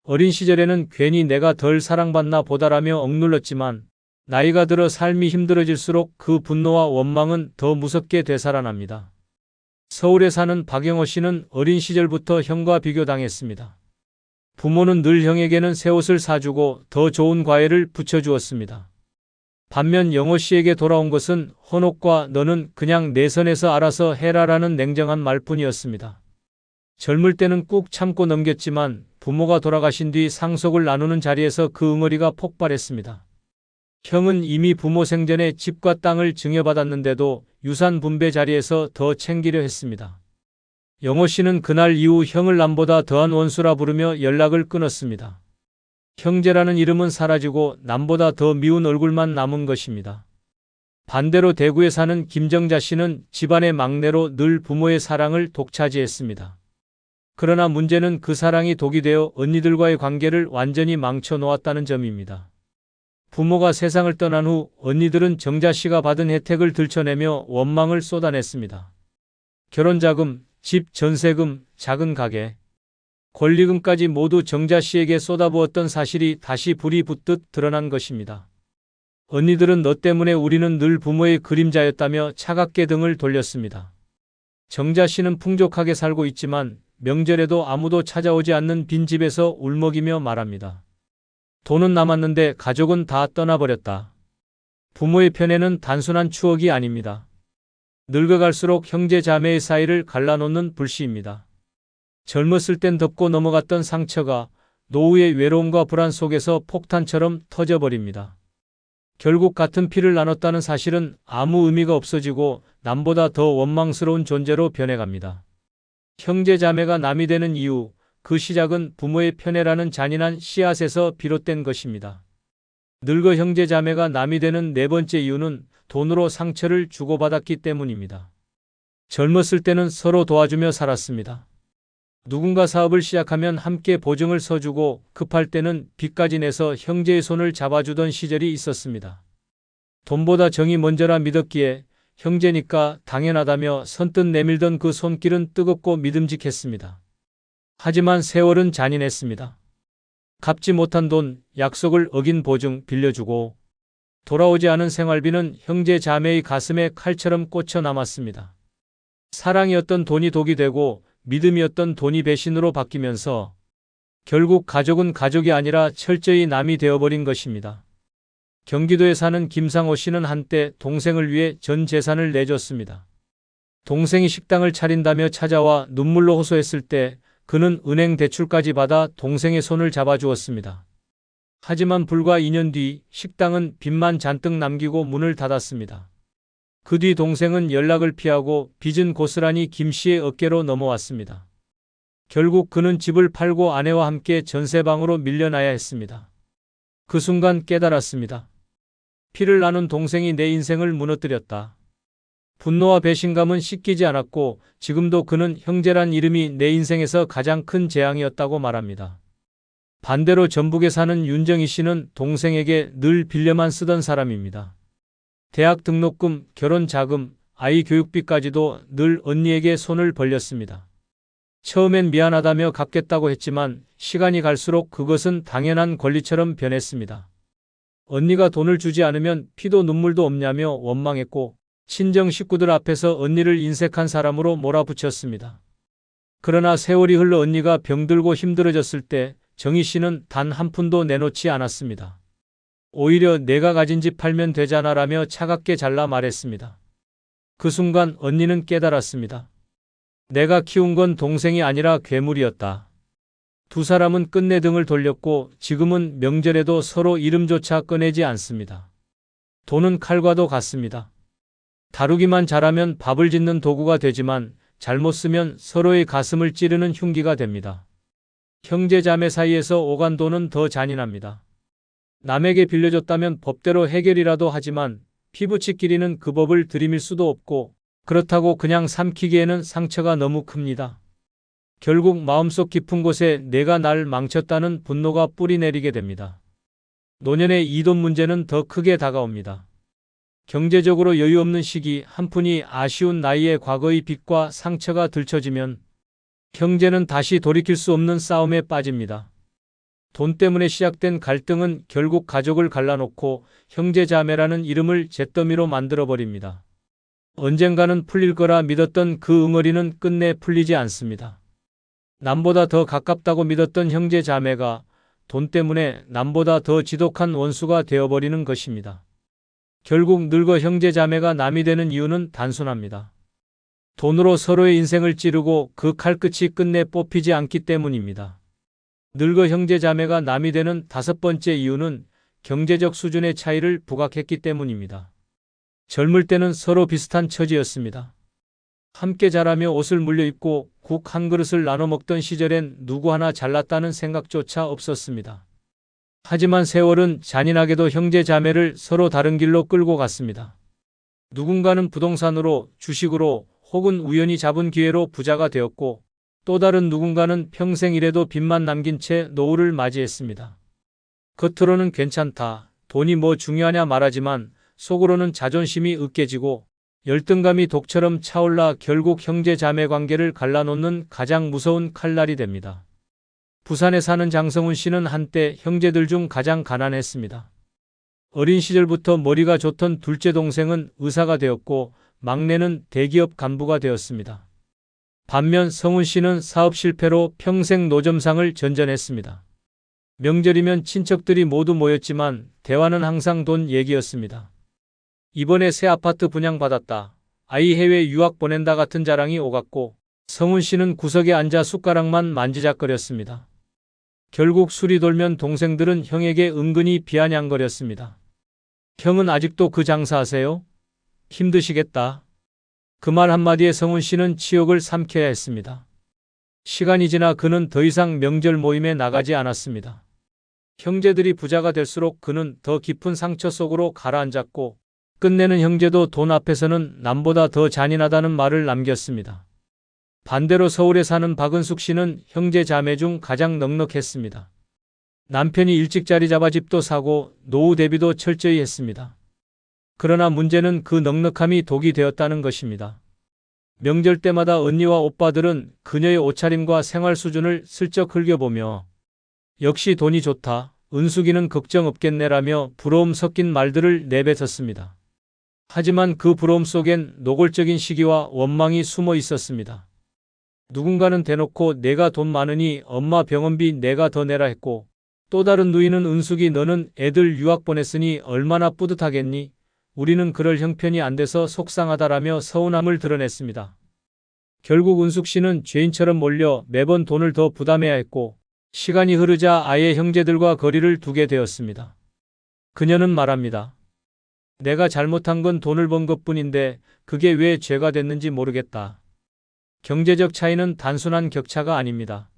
어린 시절에는 괜히 내가 덜 사랑받나 보다라며 억눌렀지만 나이가 들어 삶이 힘들어질수록 그 분노와 원망은 더 무섭게 되살아납니다. 서울에 사는 박영호 씨는 어린 시절부터 형과 비교당했습니다. 부모는 늘 형에게는 새 옷을 사주고 더 좋은 과외를 붙여주었습니다. 반면 영호 씨에게 돌아온 것은 헌옷과 너는 그냥 내 선에서 알아서 해라라는 냉정한 말뿐이었습니다. 젊을 때는 꾹 참고 넘겼지만 부모가 돌아가신 뒤 상속을 나누는 자리에서 그 응어리가 폭발했습니다. 형은 이미 부모 생전에 집과 땅을 증여받았는데도 유산 분배 자리에서 더 챙기려 했습니다. 영호 씨는 그날 이후 형을 남보다 더한 원수라 부르며 연락을 끊었습니다. 형제라는 이름은 사라지고 남보다 더 미운 얼굴만 남은 것입니다. 반대로 대구에 사는 김정자 씨는 집안의 막내로 늘 부모의 사랑을 독차지했습니다. 그러나 문제는 그 사랑이 독이 되어 언니들과의 관계를 완전히 망쳐 놓았다는 점입니다. 부모가 세상을 떠난 후 언니들은 정자 씨가 받은 혜택을 들춰내며 원망을 쏟아냈습니다. 결혼자금, 집 전세금, 작은 가게, 권리금까지 모두 정자 씨에게 쏟아부었던 사실이 다시 불이 붙듯 드러난 것입니다. 언니들은 너 때문에 우리는 늘 부모의 그림자였다며 차갑게 등을 돌렸습니다. 정자 씨는 풍족하게 살고 있지만 명절에도 아무도 찾아오지 않는 빈집에서 울먹이며 말합니다. 돈은 남았는데 가족은 다 떠나버렸다. 부모의 편애는 단순한 추억이 아닙니다. 늙어갈수록 형제 자매의 사이를 갈라놓는 불씨입니다. 젊었을 땐 덮고 넘어갔던 상처가 노후의 외로움과 불안 속에서 폭탄처럼 터져버립니다. 결국 같은 피를 나눴다는 사실은 아무 의미가 없어지고 남보다 더 원망스러운 존재로 변해갑니다. 형제 자매가 남이 되는 이유, 그 시작은 부모의 편애라는 잔인한 씨앗에서 비롯된 것입니다. 늙어 형제 자매가 남이 되는 네 번째 이유는 돈으로 상처를 주고받았기 때문입니다. 젊었을 때는 서로 도와주며 살았습니다. 누군가 사업을 시작하면 함께 보증을 서주고 급할 때는 빚까지 내서 형제의 손을 잡아주던 시절이 있었습니다. 돈보다 정이 먼저라 믿었기에 형제니까 당연하다며 선뜻 내밀던 그 손길은 뜨겁고 믿음직했습니다. 하지만 세월은 잔인했습니다. 갚지 못한 돈, 약속을 어긴 보증 빌려주고 돌아오지 않은 생활비는 형제 자매의 가슴에 칼처럼 꽂혀 남았습니다. 사랑이었던 돈이 독이 되고 믿음이었던 돈이 배신으로 바뀌면서 결국 가족은 가족이 아니라 철저히 남이 되어버린 것입니다. 경기도에 사는 김상호 씨는 한때 동생을 위해 전 재산을 내줬습니다. 동생이 식당을 차린다며 찾아와 눈물로 호소했을 때 그는 은행 대출까지 받아 동생의 손을 잡아주었습니다. 하지만 불과 2년 뒤 식당은 빚만 잔뜩 남기고 문을 닫았습니다. 그 뒤 동생은 연락을 피하고 빚은 고스란히 김 씨의 어깨로 넘어왔습니다. 결국 그는 집을 팔고 아내와 함께 전세방으로 밀려나야 했습니다. 그 순간 깨달았습니다. 피를 나눈 동생이 내 인생을 무너뜨렸다. 분노와 배신감은 씻기지 않았고 지금도 그는 형제란 이름이 내 인생에서 가장 큰 재앙이었다고 말합니다. 반대로 전북에 사는 윤정희 씨는 동생에게 늘 빌려만 쓰던 사람입니다. 대학 등록금, 결혼 자금, 아이 교육비까지도 늘 언니에게 손을 벌렸습니다. 처음엔 미안하다며 갚겠다고 했지만 시간이 갈수록 그것은 당연한 권리처럼 변했습니다. 언니가 돈을 주지 않으면 피도 눈물도 없냐며 원망했고 친정 식구들 앞에서 언니를 인색한 사람으로 몰아붙였습니다. 그러나 세월이 흘러 언니가 병들고 힘들어졌을 때 정희 씨는 단 한 푼도 내놓지 않았습니다. 오히려 내가 가진 집 팔면 되잖아라며 차갑게 잘라 말했습니다. 그 순간 언니는 깨달았습니다. 내가 키운 건 동생이 아니라 괴물이었다. 두 사람은 끝내 등을 돌렸고 지금은 명절에도 서로 이름조차 꺼내지 않습니다. 돈은 칼과도 같습니다. 다루기만 잘하면 밥을 짓는 도구가 되지만 잘못 쓰면 서로의 가슴을 찌르는 흉기가 됩니다. 형제 자매 사이에서 오간 돈은 더 잔인합니다. 남에게 빌려줬다면 법대로 해결이라도 하지만 피부치끼리는 그 법을 들이밀 수도 없고 그렇다고 그냥 삼키기에는 상처가 너무 큽니다. 결국 마음속 깊은 곳에 내가 날 망쳤다는 분노가 뿌리내리게 됩니다. 노년의 이 돈 문제는 더 크게 다가옵니다. 경제적으로 여유 없는 시기 한푼이 아쉬운 나이에 과거의 빚과 상처가 들춰지면 형제는 다시 돌이킬 수 없는 싸움에 빠집니다. 돈 때문에 시작된 갈등은 결국 가족을 갈라놓고 형제자매라는 이름을 잿더미로 만들어버립니다. 언젠가는 풀릴 거라 믿었던 그 응어리는 끝내 풀리지 않습니다. 남보다 더 가깝다고 믿었던 형제자매가 돈 때문에 남보다 더 지독한 원수가 되어버리는 것입니다. 결국 늙어 형제자매가 남이 되는 이유는 단순합니다. 돈으로 서로의 인생을 찌르고 그 칼끝이 끝내 뽑히지 않기 때문입니다. 늙어 형제자매가 남이 되는 다섯 번째 이유는 경제적 수준의 차이를 부각했기 때문입니다. 젊을 때는 서로 비슷한 처지였습니다. 함께 자라며 옷을 물려 입고 국 한 그릇을 나눠 먹던 시절엔 누구 하나 잘났다는 생각조차 없었습니다. 하지만 세월은 잔인하게도 형제자매를 서로 다른 길로 끌고 갔습니다. 누군가는 부동산으로, 주식으로 혹은 우연히 잡은 기회로 부자가 되었고 또 다른 누군가는 평생 일해도 빚만 남긴 채 노후를 맞이했습니다. 겉으로는 괜찮다, 돈이 뭐 중요하냐 말하지만 속으로는 자존심이 으깨지고 열등감이 독처럼 차올라 결국 형제자매 관계를 갈라놓는 가장 무서운 칼날이 됩니다. 부산에 사는 장성훈 씨는 한때 형제들 중 가장 가난했습니다. 어린 시절부터 머리가 좋던 둘째 동생은 의사가 되었고 막내는 대기업 간부가 되었습니다. 반면 성훈 씨는 사업 실패로 평생 노점상을 전전했습니다. 명절이면 친척들이 모두 모였지만 대화는 항상 돈 얘기였습니다. 이번에 새 아파트 분양받았다, 아이 해외 유학 보낸다 같은 자랑이 오갔고 성훈 씨는 구석에 앉아 숟가락만 만지작거렸습니다. 결국 술이 돌면 동생들은 형에게 은근히 비아냥거렸습니다. 형은 아직도 그 장사하세요? 힘드시겠다. 그 말 한마디에 성훈 씨는 치욕을 삼켜야 했습니다. 시간이 지나 그는 더 이상 명절 모임에 나가지 않았습니다. 형제들이 부자가 될수록 그는 더 깊은 상처 속으로 가라앉았고 끝내는 형제도 돈 앞에서는 남보다 더 잔인하다는 말을 남겼습니다. 반대로 서울에 사는 박은숙 씨는 형제 자매 중 가장 넉넉했습니다. 남편이 일찍 자리 잡아 집도 사고 노후 대비도 철저히 했습니다. 그러나 문제는 그 넉넉함이 독이 되었다는 것입니다. 명절 때마다 언니와 오빠들은 그녀의 옷차림과 생활 수준을 슬쩍 흘겨보며 역시 돈이 좋다, 은숙이는 걱정 없겠네라며 부러움 섞인 말들을 내뱉었습니다. 하지만 그 부러움 속엔 노골적인 시기와 원망이 숨어 있었습니다. 누군가는 대놓고 내가 돈 많으니 엄마 병원비 내가 더 내라 했고, 또 다른 누이는 은숙이 너는 애들 유학 보냈으니 얼마나 뿌듯하겠니? 우리는 그럴 형편이 안 돼서 속상하다라며 서운함을 드러냈습니다. 결국 은숙 씨는 죄인처럼 몰려 매번 돈을 더 부담해야 했고, 시간이 흐르자 아예 형제들과 거리를 두게 되었습니다. 그녀는 말합니다. 내가 잘못한 건 돈을 번 것뿐인데 그게 왜 죄가 됐는지 모르겠다. 경제적 차이는 단순한 격차가 아닙니다.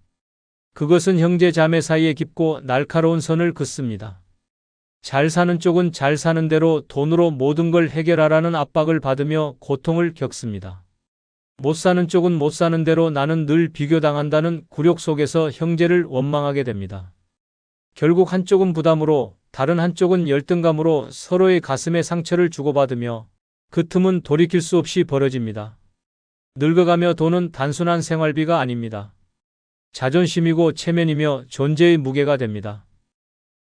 그것은 형제 자매 사이에 깊고 날카로운 선을 긋습니다. 잘 사는 쪽은 잘 사는 대로 돈으로 모든 걸 해결하라는 압박을 받으며 고통을 겪습니다. 못 사는 쪽은 못 사는 대로 나는 늘 비교당한다는 굴욕 속에서 형제를 원망하게 됩니다. 결국 한쪽은 부담으로 다른 한쪽은 열등감으로 서로의 가슴에 상처를 주고받으며 그 틈은 돌이킬 수 없이 벌어집니다. 늙어가며 돈은 단순한 생활비가 아닙니다. 자존심이고 체면이며 존재의 무게가 됩니다.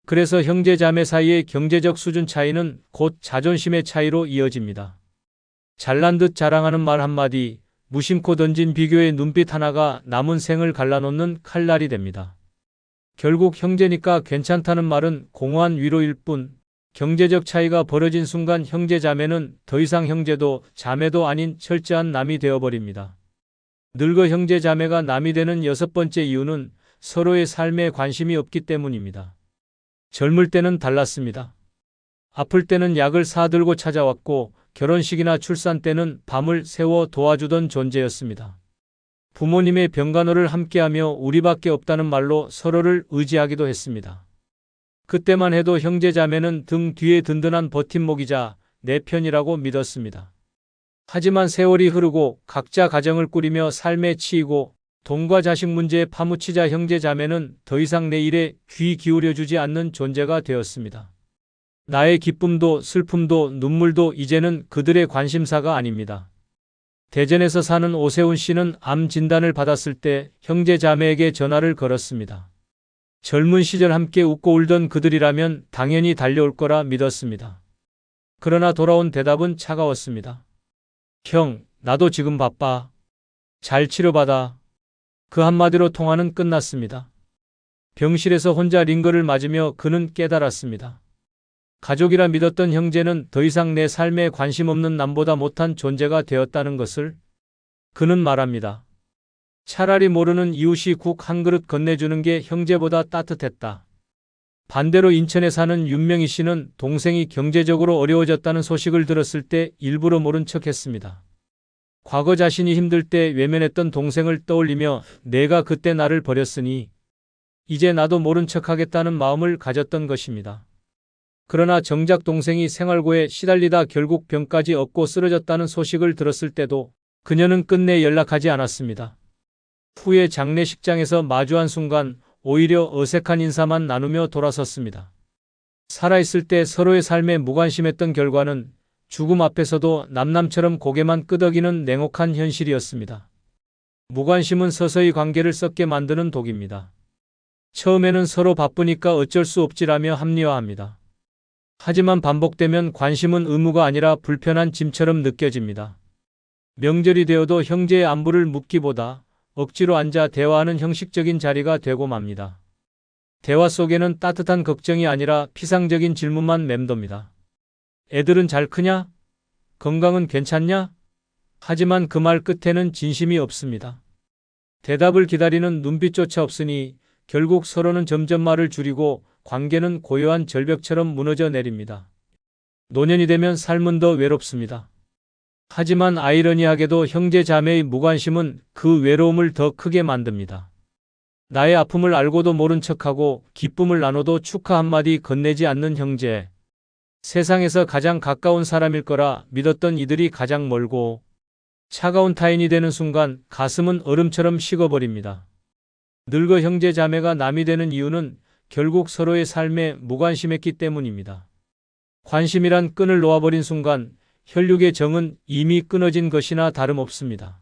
그래서 형제 자매 사이의 경제적 수준 차이는 곧 자존심의 차이로 이어집니다. 잘난 듯 자랑하는 말 한마디, 무심코 던진 비교의 눈빛 하나가 남은 생을 갈라놓는 칼날이 됩니다. 결국 형제니까 괜찮다는 말은 공허한 위로일 뿐, 경제적 차이가 벌어진 순간 형제 자매는 더 이상 형제도 자매도 아닌 철저한 남이 되어버립니다. 늙어 형제 자매가 남이 되는 여섯 번째 이유는 서로의 삶에 관심이 없기 때문입니다. 젊을 때는 달랐습니다. 아플 때는 약을 사들고 찾아왔고 결혼식이나 출산 때는 밤을 새워 도와주던 존재였습니다. 부모님의 병간호를 함께하며 우리밖에 없다는 말로 서로를 의지하기도 했습니다. 그때만 해도 형제자매는 등 뒤에 든든한 버팀목이자 내 편이라고 믿었습니다. 하지만 세월이 흐르고 각자 가정을 꾸리며 삶에 치이고 돈과 자식 문제에 파묻히자 형제자매는 더 이상 내 일에 귀 기울여주지 않는 존재가 되었습니다. 나의 기쁨도 슬픔도 눈물도 이제는 그들의 관심사가 아닙니다. 대전에서 사는 오세훈 씨는 암 진단을 받았을 때 형제 자매에게 전화를 걸었습니다. 젊은 시절 함께 웃고 울던 그들이라면 당연히 달려올 거라 믿었습니다. 그러나 돌아온 대답은 차가웠습니다. 형, 나도 지금 바빠. 잘 치료받아. 그 한마디로 통화는 끝났습니다. 병실에서 혼자 링거를 맞으며 그는 깨달았습니다. 가족이라 믿었던 형제는 더 이상 내 삶에 관심 없는 남보다 못한 존재가 되었다는 것을. 그는 말합니다. 차라리 모르는 이웃이 국 한 그릇 건네주는 게 형제보다 따뜻했다. 반대로 인천에 사는 윤명희 씨는 동생이 경제적으로 어려워졌다는 소식을 들었을 때 일부러 모른 척했습니다. 과거 자신이 힘들 때 외면했던 동생을 떠올리며 내가 그때 나를 버렸으니 이제 나도 모른 척하겠다는 마음을 가졌던 것입니다. 그러나 정작 동생이 생활고에 시달리다 결국 병까지 얻고 쓰러졌다는 소식을 들었을 때도 그녀는 끝내 연락하지 않았습니다. 후에 장례식장에서 마주한 순간 오히려 어색한 인사만 나누며 돌아섰습니다. 살아있을 때 서로의 삶에 무관심했던 결과는 죽음 앞에서도 남남처럼 고개만 끄덕이는 냉혹한 현실이었습니다. 무관심은 서서히 관계를 썩게 만드는 독입니다. 처음에는 서로 바쁘니까 어쩔 수 없지라며 합리화합니다. 하지만 반복되면 관심은 의무가 아니라 불편한 짐처럼 느껴집니다. 명절이 되어도 형제의 안부를 묻기보다 억지로 앉아 대화하는 형식적인 자리가 되고 맙니다. 대화 속에는 따뜻한 걱정이 아니라 피상적인 질문만 맴돕니다. 애들은 잘 크냐? 건강은 괜찮냐? 하지만 그 말 끝에는 진심이 없습니다. 대답을 기다리는 눈빛조차 없으니 결국 서로는 점점 말을 줄이고 관계는 고요한 절벽처럼 무너져 내립니다. 노년이 되면 삶은 더 외롭습니다. 하지만 아이러니하게도 형제 자매의 무관심은 그 외로움을 더 크게 만듭니다. 나의 아픔을 알고도 모른 척하고 기쁨을 나눠도 축하 한마디 건네지 않는 형제. 세상에서 가장 가까운 사람일 거라 믿었던 이들이 가장 멀고 차가운 타인이 되는 순간 가슴은 얼음처럼 식어버립니다. 늙어 형제 자매가 남이 되는 이유는 결국 서로의 삶에 무관심했기 때문입니다. 관심이란 끈을 놓아버린 순간 혈육의 정은 이미 끊어진 것이나 다름없습니다.